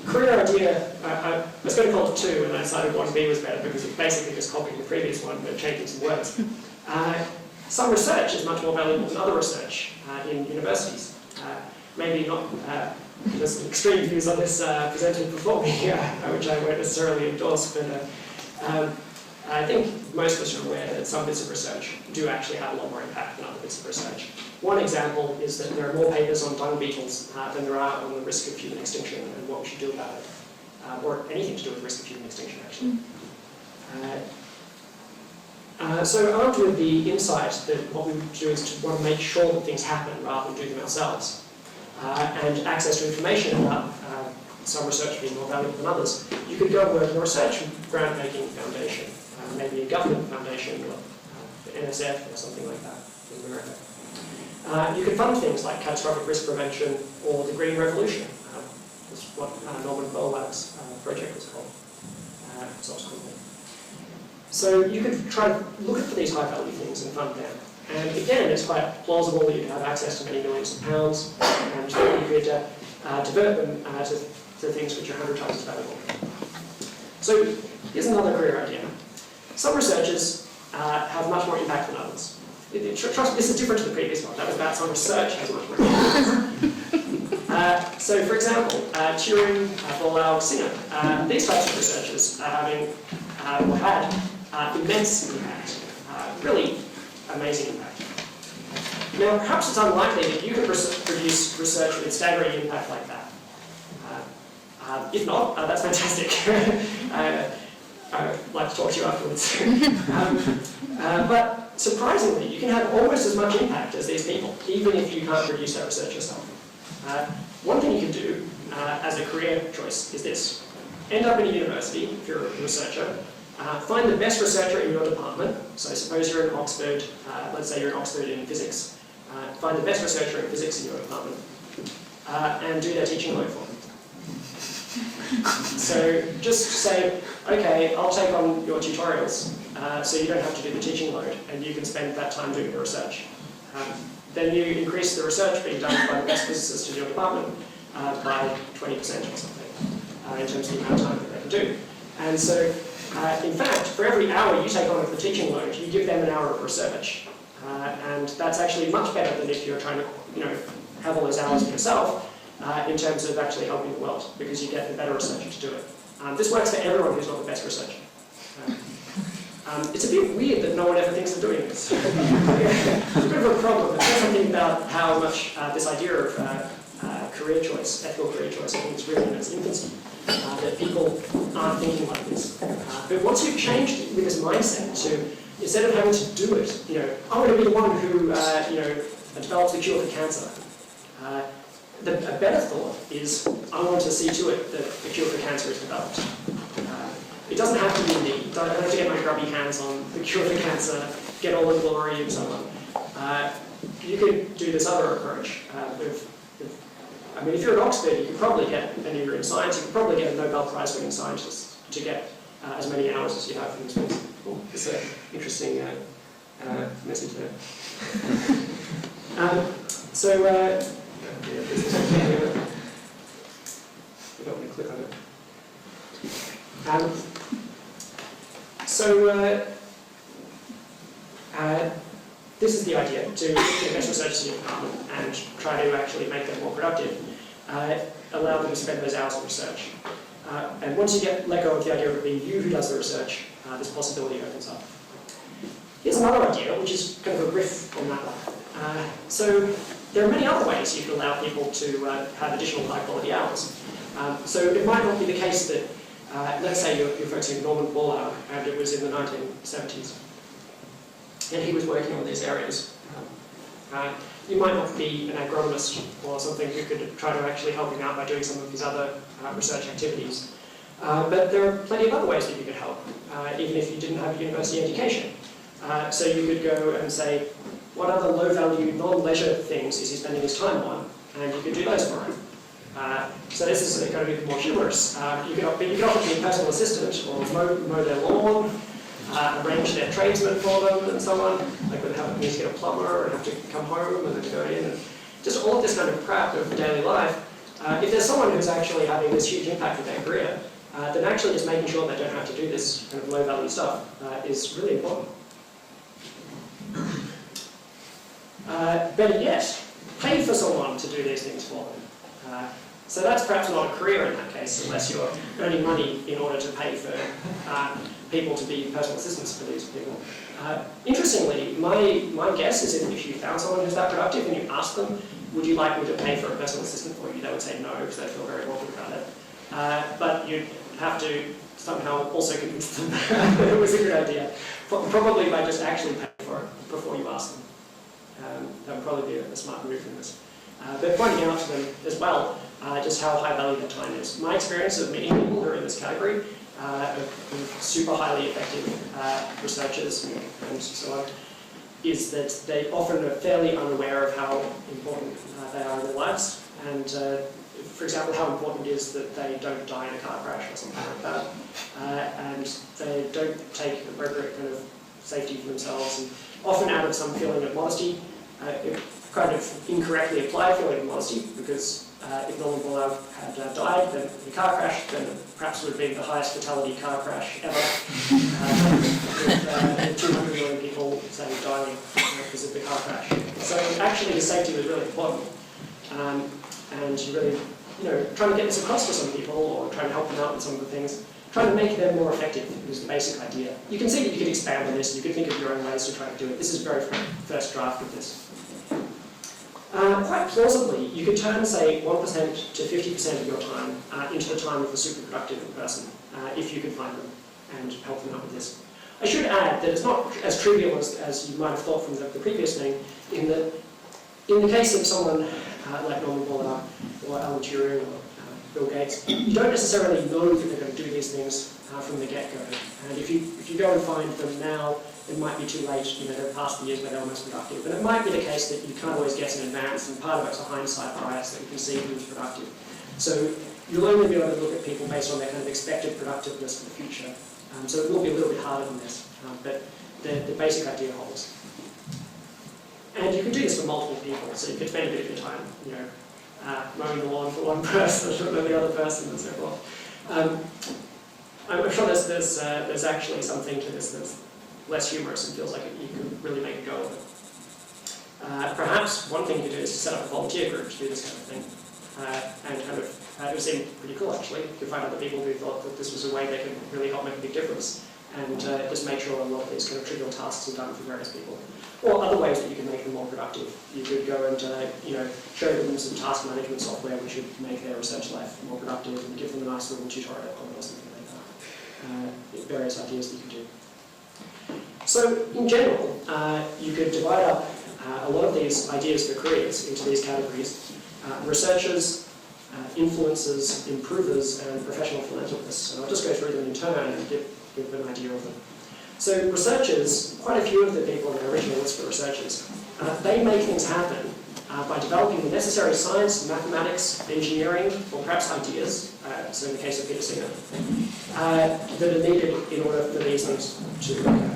Career idea, I was going to call it 2, and I decided 1B was better because it's basically just copying the previous one but changing some words. Some research is much more valuable than other research in universities. Maybe not just extreme views on this presented before me, which I won't necessarily endorse, but I think most of us are aware that some bits of research do actually have a lot more impact than other bits of research. One example is that there are more papers on dung beetles than there are on the risk of human extinction and what we should do about it, or anything to do with the risk of human extinction, actually. So armed with the insight that what we do is to want to make sure that things happen rather than do them ourselves, and access to information about some research being more valuable than others, you could go and work in a research grant-making foundation, maybe a government foundation, or the NSF or something like that in America. You could fund things like catastrophic risk prevention or the Green Revolution. That's what Norman Borlaug's project was called subsequently. So you could try to look for these high-value things and fund them. And again, it's quite plausible that you could have access to many millions of pounds, and that you could divert them to things which are 100 times as valuable. So here's another career idea. Some researchers have much more impact than others. Trust me, this is different to the previous one. That was about some research has much more impact. So for example, Turing, Borlaug, Singer, these types of researchers are having, or had, immense impact, really amazing impact. Now, perhaps it's unlikely that you can produce research with staggering impact like that. If not, that's fantastic. I'd like to talk to you afterwards. But surprisingly, you can have almost as much impact as these people, even if you can't produce that research yourself. One thing you can do as a career choice is this. End up in a university, if you're a researcher, find the best researcher in your department. So suppose you're in Oxford, let's say you're in Oxford in physics. Find the best researcher in physics in your department and do their teaching load for them. So just say, okay, I'll take on your tutorials so you don't have to do the teaching load and you can spend that time doing the research. Then you increase the research being done by the best physicists in your department by 20% or something in terms of the amount of time that they can do. And so in fact, for every hour you take on of the teaching load, you give them an hour of research. And that's actually much better than if you're trying to have all those hours for yourself in terms of actually helping the world, because you get the better researcher to do it. This works for everyone who's not the best researcher. It's a bit weird that no one ever thinks of doing this. It's a bit of a problem. It says something about how much this idea of career choice, ethical career choice, I think it's really in its infancy. That people aren't thinking like this. But once you've changed with this mindset to, instead of having to do it, I want to be the one who, develops the cure for cancer. A better thought is, I want to see to it that the cure for cancer is developed. It doesn't have to be me. I don't have to get my grubby hands on the cure for cancer, get all the glory and so on. You could do this other approach. If you're at Oxford, you could probably get, and you're in science, you could probably get a Nobel Prize-winning scientist to get as many hours as you have in this place. Oh, it's an interesting message there. I don't want to click on it. This is the idea, to get the best researchers in your department and try to actually make them more productive. allow them to spend those hours on research. And once you let go of the idea of it being you who does the research, this possibility opens up. Here's another idea, which is kind of a riff on that one. So there are many other ways you can allow people to have additional high-quality hours. So it might not be the case that, let's say you're focusing on Norman Borlaug, and it was in the 1970s, and he was working on these areas. You might not be an agronomist or something who could try to actually help him out by doing some of his other research activities. But there are plenty of other ways that you could help, even if you didn't have a university education. So you could go and say, what other low-value, non-leisure things is he spending his time on? And you could do those for him. So this is going to be more humorous. You could offer be a personal assistant, or mow their lawn, arrange their tradesmen for them, and so on. Like when they need to get a plumber and have to come home and then go in, and just all of this kind of crap of daily life. If there's someone who's actually having this huge impact with their career, then actually just making sure they don't have to do this kind of low-value stuff is really important. Better yet, pay for someone to do these things for them. So that's perhaps not a career in that case, unless you're earning money in order to pay for people to be personal assistants for these people. Interestingly, my guess is if you found someone who's that productive and you asked them, would you like me to pay for a personal assistant for you, they would say no, because they feel very awkward about it. But you'd have to somehow also convince them that it was a good idea, probably by just actually paying for it before you ask them. That would probably be a smart move in this. But pointing out to them as well just how high value their time is. My experience of meeting people who are in this category, of super highly effective researchers and so on, is that they often are fairly unaware of how important they are in their lives. And for example, how important it is that they don't die in a car crash or something like that. And they don't take appropriate kind of safety for themselves, and often out of some feeling of modesty, kind of incorrectly applied feeling of modesty, because if Norman Borlaug had died in a car crash, then it perhaps would have been the highest fatality car crash ever, with 200 million people, say, dying because of the car crash. So actually the safety was really important, and you really, trying to get this across to some people, or trying to help them out with some of the things, trying to make them more effective is the basic idea. You can see that you could expand on this, and you could think of your own ways to try to do it. This is very first draft of this. Quite plausibly, you could turn, say, 1% to 50% of your time into the time of a super productive person, if you could find them and help them out with this. I should add that it's not as trivial as you might have thought from the previous thing, in that in the case of someone like Norman Borlaug or Alan Turing or Bill Gates, you don't necessarily know that they're going to do these things from the get-go. And if you go and find them now, it might be too late, they're past the years where they're most productive. But it might be the case that you can't always guess in advance, and part of it's a hindsight bias that you can see who's productive. So you'll only be able to look at people based on their kind of expected productiveness in the future. So it will be a little bit harder than this, but the basic idea holds. And you can do this for multiple people, so you could spend a bit of your time, mowing the lawn for one person and then the other person and so forth. I'm sure there's actually something to this that's less humorous and feels like you can really make a go of it. Perhaps one thing you could do is to set up a volunteer group to do this kind of thing. And kind of, it would seem pretty cool actually. You could find other people who thought that this was a way they could really help make a big difference, and just make sure a lot of these kind of trivial tasks are done for various people. Or other ways that you can make them more productive. You could go and show them some task management software which would make their research life more productive, and give them a nice little tutorial on it or something like that. Various ideas that you could do. So in general, you could divide up a lot of these ideas for careers into these categories: researchers, influencers, improvers, and professional philanthropists. And I'll just go through them in turn and give an idea of them. So researchers, quite a few of the people on the original list for researchers, they make things happen by developing the necessary science, mathematics, engineering, or perhaps ideas, so in the case of Peter Singer, that are needed in order for these things to occur.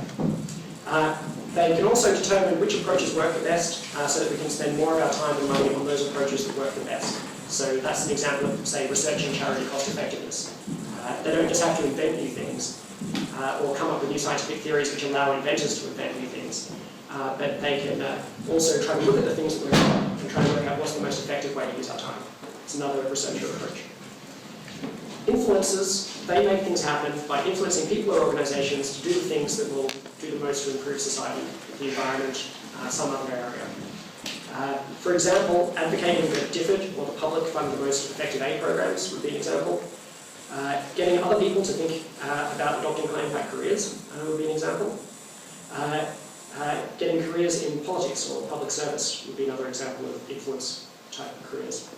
They can also determine which approaches work the best, so that we can spend more of our time and money on those approaches that work the best. So that's an example of, say, research and charity cost effectiveness. They don't just have to invent new things, or come up with new scientific theories which allow inventors to invent new things, but they can also try to look at the things that we're doing and try to work out what's the most effective way to use our time. It's another researcher approach. Influencers, they make things happen by influencing people or organisations to do the things that will do the most to improve society, the environment, some other area. For example, advocating that DFID or the public fund the most effective aid programs would be an example. Getting other people to think about adopting high-impact careers would be an example. Getting careers in politics or public service would be another example of influence-type careers.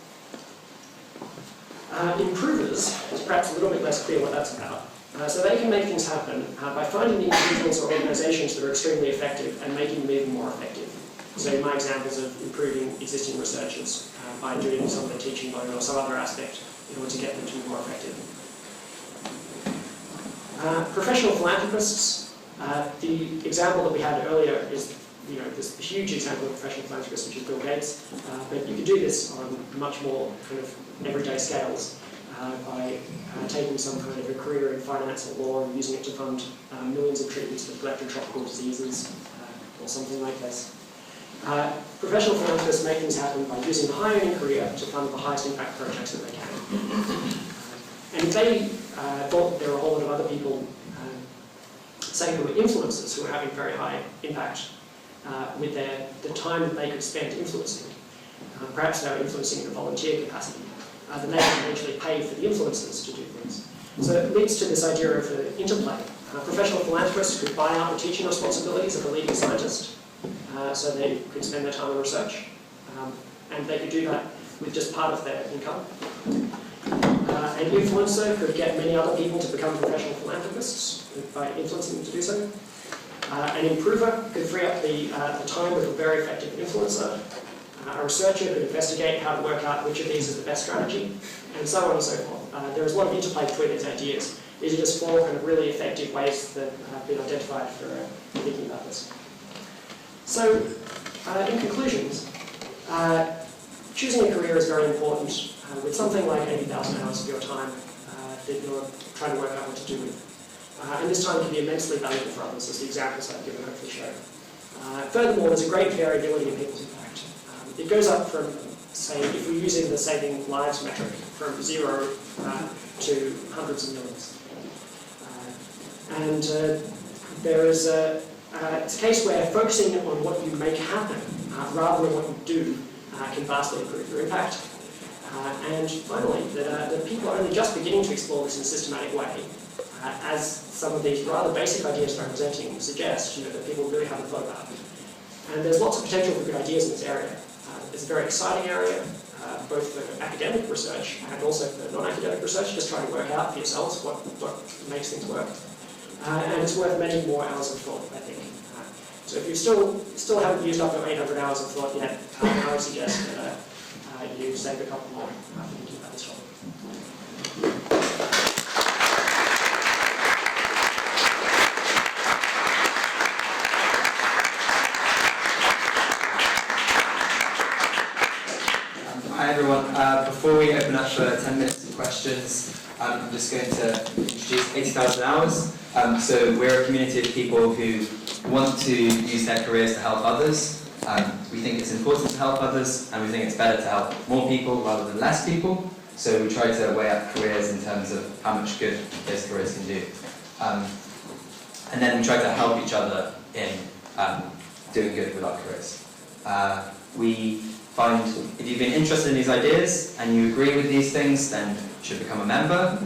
Improvers is perhaps a little bit less clear what that's about. So they can make things happen by finding the individuals or organisations that are extremely effective and making them even more effective. So my examples of improving existing researchers by doing some of the teaching load or some other aspect in order to get them to be more effective. Professional philanthropists, the example that we had earlier is this huge example of a professional philanthropist, which is Bill Gates, but you could do this on much more kind of everyday scales by taking some kind of a career in finance or law and using it to fund millions of treatments for collective tropical diseases or something like this. Professional philanthropists make things happen by using a high-earning career to fund the highest impact projects that they can. And if they thought there were a whole lot of other people, say who were influencers, who were having very high impact with the time that they could spend influencing, perhaps they were influencing in a volunteer capacity, then they could eventually pay for the influencers to do things. So it leads to this idea of the interplay. Professional philanthropists could buy out the teaching responsibilities of a leading scientist, so they could spend their time on research, and they could do that with just part of their income. An influencer could get many other people to become professional philanthropists by influencing them to do so. An improver could free up the time of a very effective influencer. A researcher could investigate how to work out which of these is the best strategy, and so on and so forth. There is a lot of interplay between these ideas. These are just four kind of really effective ways that have been identified for thinking about this. So, in conclusions, choosing a career is very important. With something like 80,000 hours of your time that you're trying to work out what to do with. And this time can be immensely valuable for others, as the examples I've given hopefully show. Furthermore, there's a great variability in people's impact. It goes up from, say, if we're using the saving lives metric, from 0 to hundreds of millions. There is it's a case where focusing on what you make happen rather than what you do can vastly improve your impact. And finally, that people are only just beginning to explore this in a systematic way, as some of these rather basic ideas that I'm presenting suggest, that people really haven't thought about. And there's lots of potential for good ideas in this area. It's a very exciting area, both for academic research and also for non-academic research, just trying to work out for yourselves what makes things work. And it's worth many more hours of thought, I think. So if you still haven't used up your 800 hours of thought yet, I would suggest that you save a couple more thinking about this topic. Hi everyone. Before we open up for 10 minutes of questions, I'm just going to introduce 80,000 Hours. So we're a community of people who want to use their careers to help others. We think it's important to help others, and we think it's better to help more people rather than less people. So we try to weigh up careers in terms of how much good those careers can do. And then we try to help each other in doing good with our careers. We find if you've been interested in these ideas and you agree with these things, then you should become a member.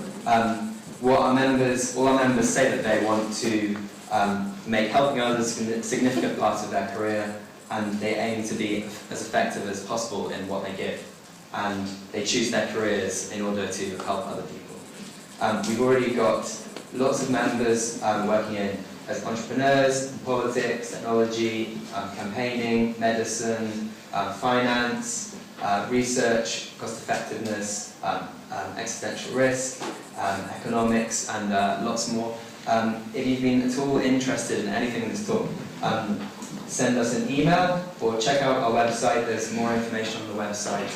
All our members say that they want to make helping others a significant part of their career, and they aim to be as effective as possible in what they give. And they choose their careers in order to help other people. We've already got lots of members working as entrepreneurs, politics, technology, campaigning, medicine, finance, research, cost effectiveness, existential risk, economics, and lots more. If you've been at all interested in anything in this talk, send us an email or check out our website. There's more information on the website,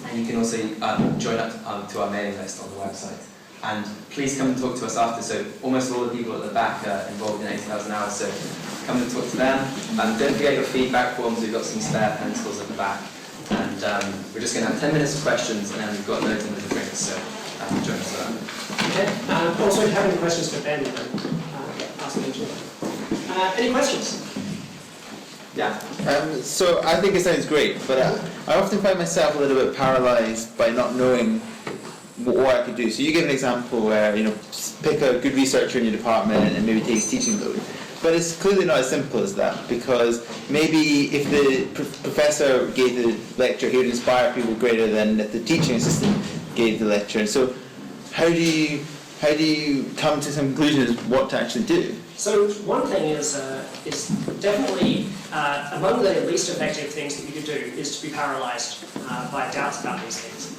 and you can also join up to our mailing list on the website. And please come and talk to us after. So almost all the people at the back are involved in 80,000 Hours, so come and talk to them. Don't forget your feedback forms. We've got some spare pencils at the back. And we're just going to have 10 minutes of questions, and then we've got loads and loads of drinks, so join us for that. Okay. Also, if you have any questions for Ben, ask them too. Any questions? Yeah. So I think it sounds great, but I often find myself a little bit paralysed by not knowing what I could do. So you give an example where, pick a good researcher in your department and maybe take his teaching load. But it's clearly not as simple as that, because maybe if the professor gave the lecture, he would inspire people greater than if the teaching assistant gave the lecture. And so how do you come to some conclusions what to actually do? So one thing is definitely among the least effective things that you could do is to be paralysed by doubts about these things.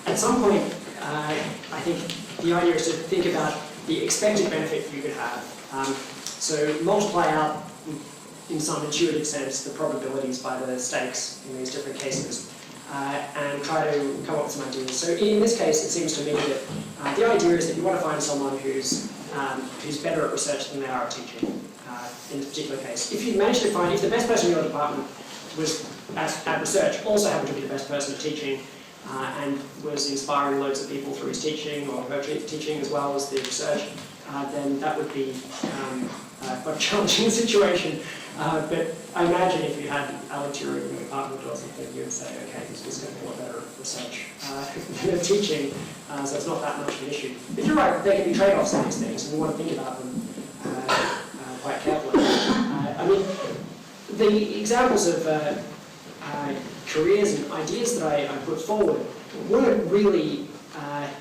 At some point, I think the idea is to think about the expected benefit you could have. So multiply out, in some intuitive sense, the probabilities by the stakes in these different cases, and try to come up with some ideas. So in this case, it seems to me that the idea is that you want to find someone who's better at research than they are at teaching, in this particular case. If you manage to find, if the best person in your department was at research, also happened to be the best person at teaching, and was inspiring loads of people through his teaching or her teaching as well as the research, then that would be quite a challenging situation. But I imagine if you had Alan Turing in your department or something, you would say, okay, this is going to be a lot better at research than at teaching, so it's not that much of an issue. But you're right, there can be trade-offs in these things, and we want to think about them quite carefully. I mean, the examples of careers and ideas that I put forward weren't really,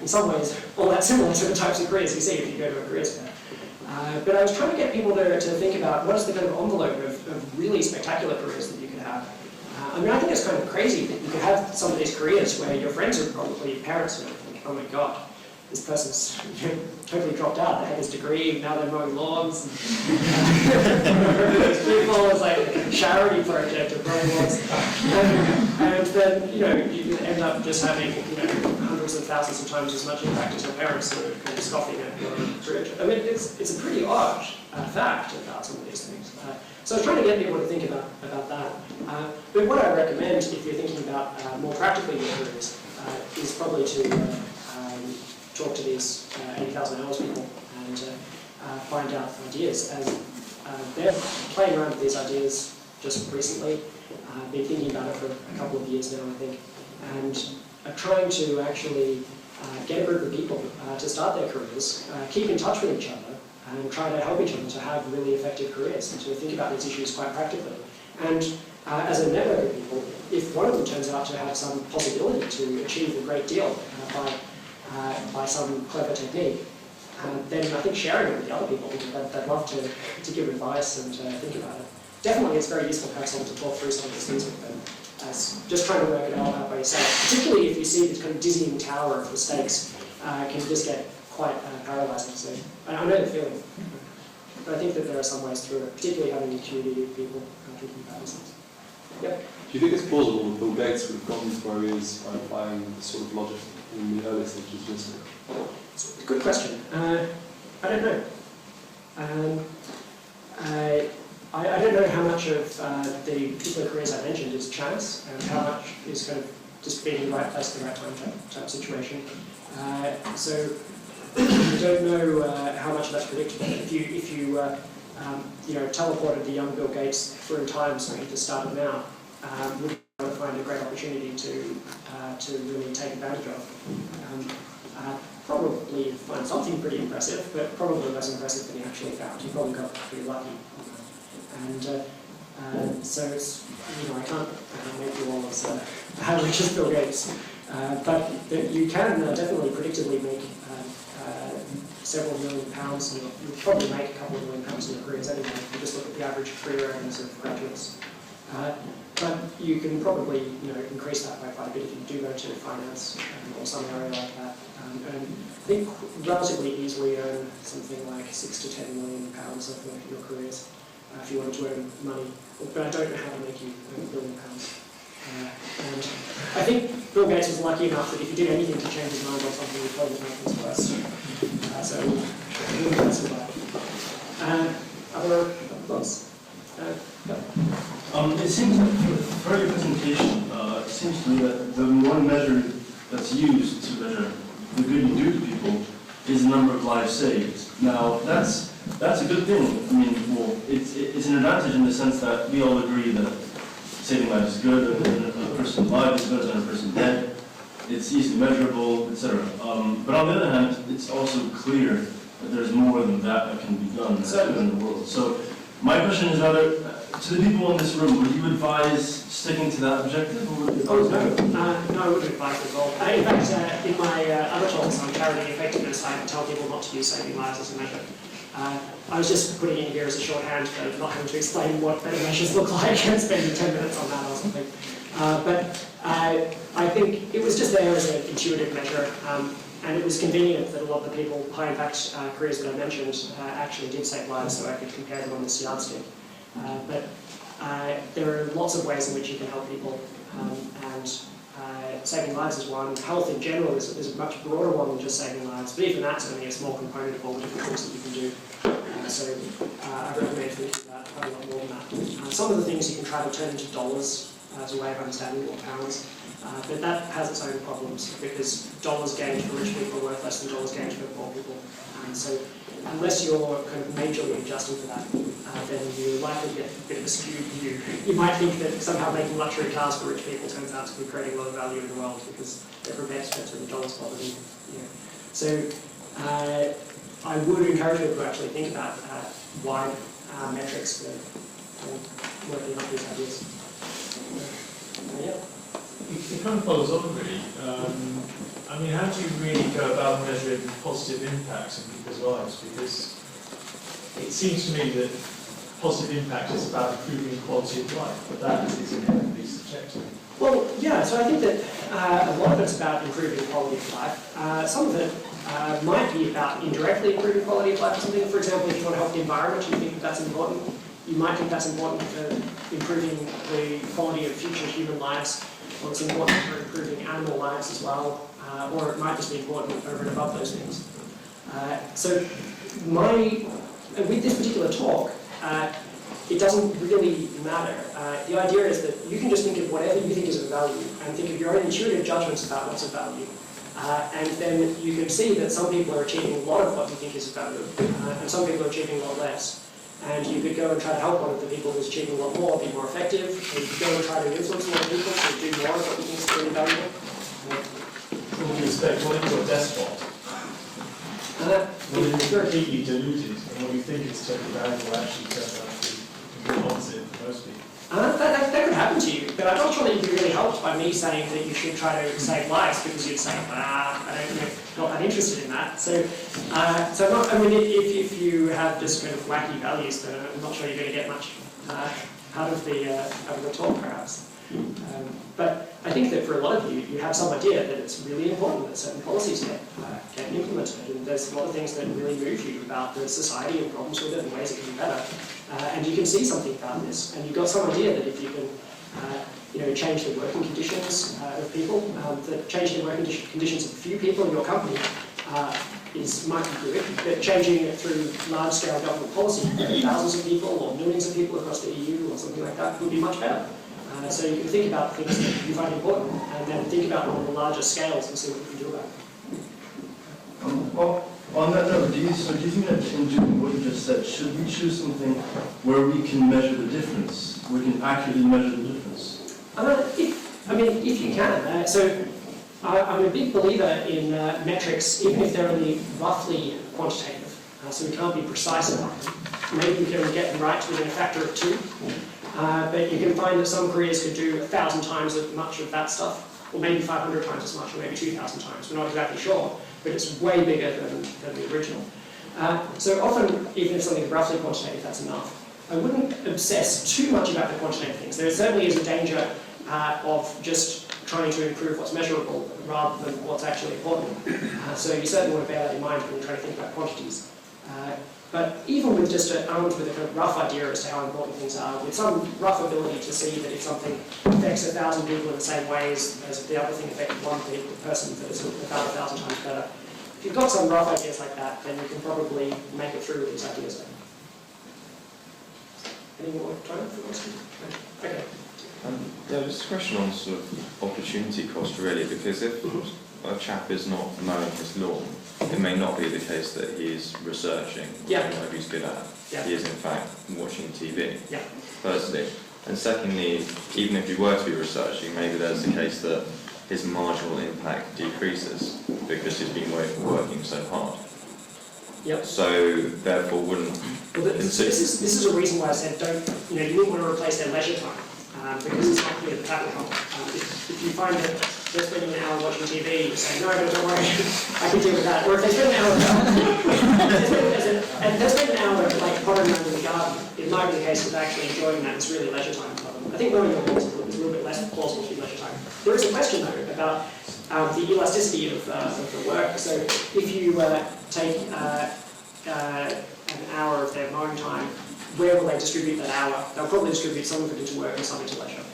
in some ways, all that similar to the types of careers you see if you go to a careers fair. But I was trying to get people to think about what is the kind of envelope of really spectacular careers that you could have. I mean, I think it's kind of crazy that you could have some of these careers where your friends are probably parents and think, oh my god, this person's totally dropped out. They had this degree, now they're mowing lawns. People, it's like a charity project of mowing lawns. And then, you end up just having, hundreds of thousands of times as much impact as your parents who are kind of scoffing at your career. I mean, it's a pretty odd fact about some of these things. So I was trying to get people to think about that. But what I recommend, if you're thinking about more practically your careers, is probably to talk to these 80,000 hours people and find out ideas. And they're playing around with these ideas just recently. I've been thinking about it for a couple of years now, I think, and trying to actually get a group of people to start their careers, keep in touch with each other, and try to help each other to have really effective careers and to think about these issues quite practically. And as a network of people, if one of them turns out to have some possibility to achieve a great deal by some clever technique, then I think sharing it with the other people, they'd love to give advice and think about it. Definitely it's very useful to have someone to talk through some of these things with them, as just trying to work it out by yourself, particularly if you see this kind of dizzying tower of mistakes, can just get quite paralysing. So I know the feeling, but I think that there are some ways through it, particularly having a community of people thinking about these things. Yep. Do you think it's plausible that Bill Gates would have gotten these worries by applying this sort of logic in the early stages of business? It's a good question. I don't know. I don't know how much of the particular careers I mentioned is chance and how much is kind of just being in the right place at the right time type situation. So I don't know how much of that's predictable. If you teleported the young Bill Gates through time so he could start it now, would you find a great opportunity to really take advantage of? Probably find something pretty impressive, but probably less impressive than he actually found. He probably got pretty lucky. And so it's, I can't make you all as rich as Bill Gates, but you can definitely predictably make several million pounds, and you'll probably make a couple of million pounds in your careers anyway. If you just look at the average career earnings of graduates. But you can probably increase that by quite a bit if you do go to finance or some area like that. And I think relatively easily earn something like £6 to £10 million over your careers if you wanted to earn money. But I don't know how to make you earn £1 billion. And I think Bill Gates was lucky enough that if he did anything to change his mind on something, he'd probably make things worse. So really that's about. Other thoughts? It seems that for your presentation, it seems to me that the one measure that's used to measure the good you do to people is the number of lives saved. Now, that's a good thing. I mean, well, it's an advantage in the sense that we all agree that saving lives is good, and a person alive is better than a person dead. It's easily measurable, etc. But on the other hand, it's also clear that there's more than that can be done in the world. So my question is rather, to the people in this room, would you advise sticking to that objective? Or would you advise No, I wouldn't advise it at all. In fact, in my other talks on charity effectiveness, I tell people not to use saving lives as a measure. I was just putting it in here as a shorthand for not having to explain what better measures look like and spending 10 minutes on that or something. But I think it was just there as an intuitive measure, and it was convenient that a lot of the people, high impact careers that I mentioned, actually did save lives, so I could compare them on this yardstick. But there are lots of ways in which you can help people, and saving lives is one. Health in general is a much broader one than just saving lives, but even that's only a small component of all the different things that you can do. So I recommend thinking about quite a lot more than that. Some of the things you can try to turn into dollars as a way of understanding, or pounds, but that has its own problems, because dollars gained for rich people are worth less than dollars gained for poor people. So unless you're kind of majorly adjusting for that, then you're likely to get a bit of a skewed view. You might think that somehow making luxury cars for rich people turns out to be creating a lot of value in the world because they're prepared to spend $20 poverty. So I would encourage people to actually think about wide metrics for working up these ideas. It kind of follows on really. I mean, how do you really go about measuring positive impacts in people's lives? Because it seems to me that positive impact is about improving quality of life, but that is inherently subjective. Well, yeah, so I think that a lot of it's about improving quality of life. Some of it might be about indirectly improving quality of life or something. For example, if you want to help the environment, you think that that's important. You might think that's important for improving the quality of future human lives, or it's important for improving animal lives as well, or it might just be important over and above those things. So with this particular talk, it doesn't really matter. The idea is that you can just think of whatever you think is of value and think of your own intuitive judgments about what's of value. And then you can see that some people are achieving a lot of what you think is of value, and some people are achieving a lot less. And you could go and try to help one of the people who's achieving a lot more be more effective. You could go and try to influence more people to do more of what you think is really valuable. What would you expect? What into a despot? When you're completely deluded, and what you think is totally valuable actually turns out to be the opposite for most people. That could happen to you, but I'm not sure that you'd be really helped by me saying that you should try to save lives, because you'd say, not that interested in that. So if you have just kind of wacky values, then I'm not sure you're going to get much out of the talk, perhaps. But I think that for a lot of you, you have some idea that it's really important that certain policies get implemented, and there's a lot of things that really move you about the society and problems with it and ways it can be better. And you can see something about this, and you've got some idea that if you can change the working conditions of people, that changing the working conditions of a few people in your company might be good, but changing it through large-scale government policy, thousands of people or millions of people across the EU or something like that would be much better. So you can think about things that you find important, and then think about them on the larger scales and see what you can do about it. Well, on that note, do you think that in doing what you just said, should we choose something where we can measure the difference? We can accurately measure the difference? If you can. I'm a big believer in metrics, even if they're only roughly quantitative. So we can't be precise about them. Maybe we can get them right within a factor of 2. But you can find that some careers could do 1,000 times as much of that stuff, or maybe 500 times as much, or maybe 2,000 times. We're not exactly sure, but it's way bigger than the original. So often, even if something's roughly quantitative, that's enough. I wouldn't obsess too much about the quantitative things. There certainly is a danger of just trying to improve what's measurable rather than what's actually important. So you certainly want to bear that in mind when you're trying to think about quantities. But even with just armed with a kind of rough idea as to how important things are, with some rough ability to see that if something affects 1,000 people in the same ways as if the other thing affected one person, that it's about 1,000 times better. If you've got some rough ideas like that, then you can probably make it through with these ideas. Any more time for questions? Okay. just a question on sort of opportunity cost really, because if a chap is not mowing his lawn, it may not be the case that he is researching what he's good at. Yeah. He is in fact watching TV, Yeah. firstly. And secondly, even if he were to be researching, maybe there's the case that his marginal impact decreases because he's been working so hard. Yep. So therefore wouldn't Well, this is a reason why I said you wouldn't want to replace their leisure time, because it's not clear that that will help. If you find that they're spending an hour watching TV, you say, no, don't worry, I can deal with that. Or if they spend an hour, and they spend an hour like pottering around in the garden, it might be the case that they're actually enjoying that. It's really leisure time for them. I think mowing your lawn is a little bit less plausible to be leisure time. There is a question though about the elasticity of the work. So if you take an hour of their mowing time, where will they distribute that hour? They'll probably distribute some of it into work and some into leisure.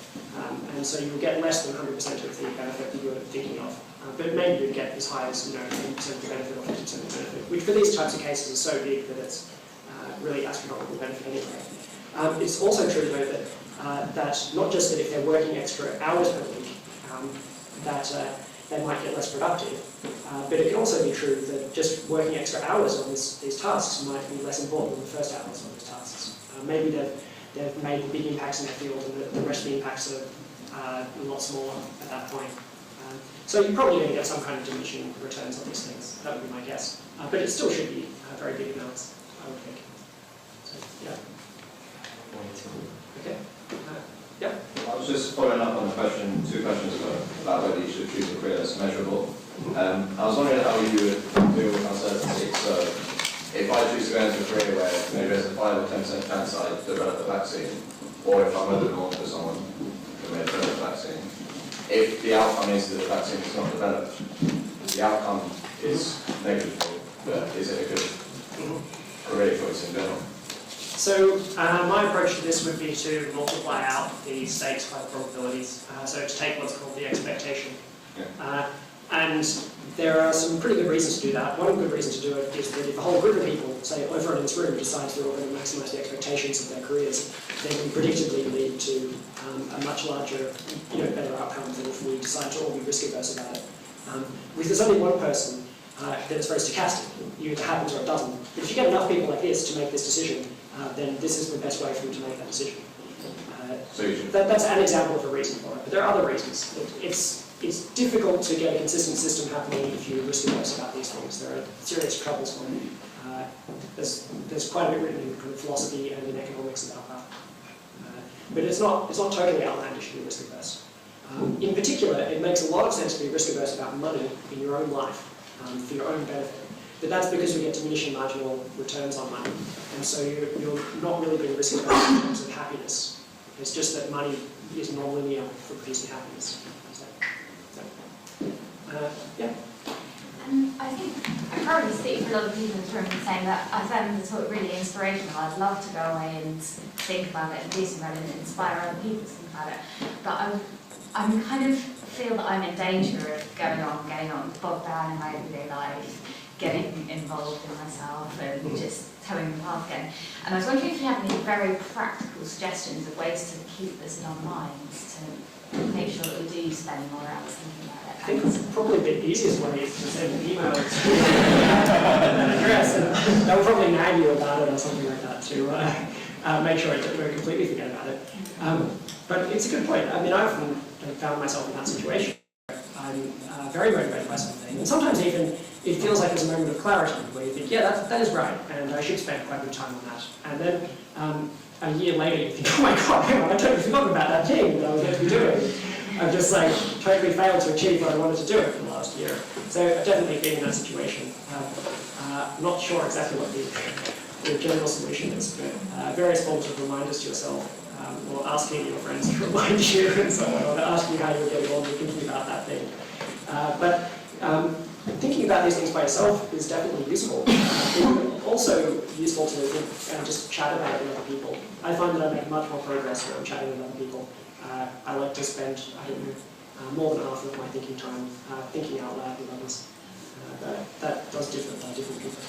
And so you'll get less than 100% of the benefit that you're thinking of. But maybe you'd get as high as 80% of the benefit or 50% of the benefit, which for these types of cases is so big that it's really astronomical benefit anyway. It's also true though that not just that if they're working extra hours per week, that they might get less productive, but it can also be true that just working extra hours on these tasks might be less important than the first hours on those tasks. Maybe they've made the big impacts in their field and the rest of the impacts are a lot smaller at that point. So you're probably going to get some kind of diminishing returns on these things. That would be my guess. But it still should be very big amounts, I would think. So, yeah. Okay. Yeah. I was just following up on the question, two questions about whether you should choose a career that's measurable. I was wondering how you would deal with uncertainty. So if I choose to go into a career where maybe there's a 5 or 10% chance I develop the vaccine, or if I'm open on for someone who may develop the vaccine, if the outcome is that the vaccine is not developed, the outcome is negligible, but is it a good career choice in general? So my approach to this would be to multiply out the stakes by the probabilities. So to take what's called the expectation. Yeah. And there are some pretty good reasons to do that. One good reason to do it is that if a whole group of people, say everyone in this room, decides they're all going to maximise the expectations of their careers, then it can predictably lead to a much larger, better outcome than if we decide to all be risk averse about it. If there's only one person, then it's very stochastic. It either happens or it doesn't. But if you get enough people like this to make this decision, then this is the best way for them to make that decision. That's an example of a reason for it, but there are other reasons. It's difficult to get a consistent system happening if you're risk averse about these things. There are serious troubles for it. There's quite a bit written in philosophy and in economics about that. But it's not totally outlandish to be risk averse. In particular, it makes a lot of sense to be risk averse about money in your own life, for your own benefit. But that's because we get diminishing marginal returns on money. And so you're not really being risk averse in terms of happiness. It's just that money is non-linear for producing happiness. Yeah. I think I probably speak for a lot of people in this room in saying that I found this sort of really inspirational. I'd love to go away and think about it and do something about it and inspire other people to think about it. But I'm kind of feel that I'm in danger of getting on, bogged down in my everyday life, getting involved in myself and just towing the path again. And I was wondering if you have any very practical suggestions of ways to keep this in our minds, to make sure that we do spend more hours thinking about it. I think it's probably the easiest way is to send an email to an address, and they'll probably nag you about it or something like that to make sure that we completely forget about it. But it's a good point. I mean, I often found myself in that situation. I'm very motivated by something, and sometimes even it feels like there's a moment of clarity where you think, yeah, that is right, and I should spend quite a bit of time on that. And then a year later you think, oh my god, hang on, I totally forgot about that thing that I was going to be doing. I've just totally failed to achieve what I wanted to do for the last year. So I've definitely been in that situation. I'm not sure exactly what the general solution is, but various forms of reminders to yourself, or asking your friends to remind you and so on, or asking how you're getting on with thinking about that thing. But thinking about these things by yourself is definitely useful. It's also useful to think and just chat about it with other people. I find that I make much more progress when I'm chatting with other people. I like to spend, more than half of my thinking time thinking out loud with others. That does differ by different people.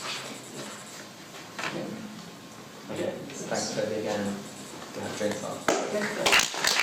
Yeah. Okay. Thanks, Toby, again. We'll have drinks on. Okay.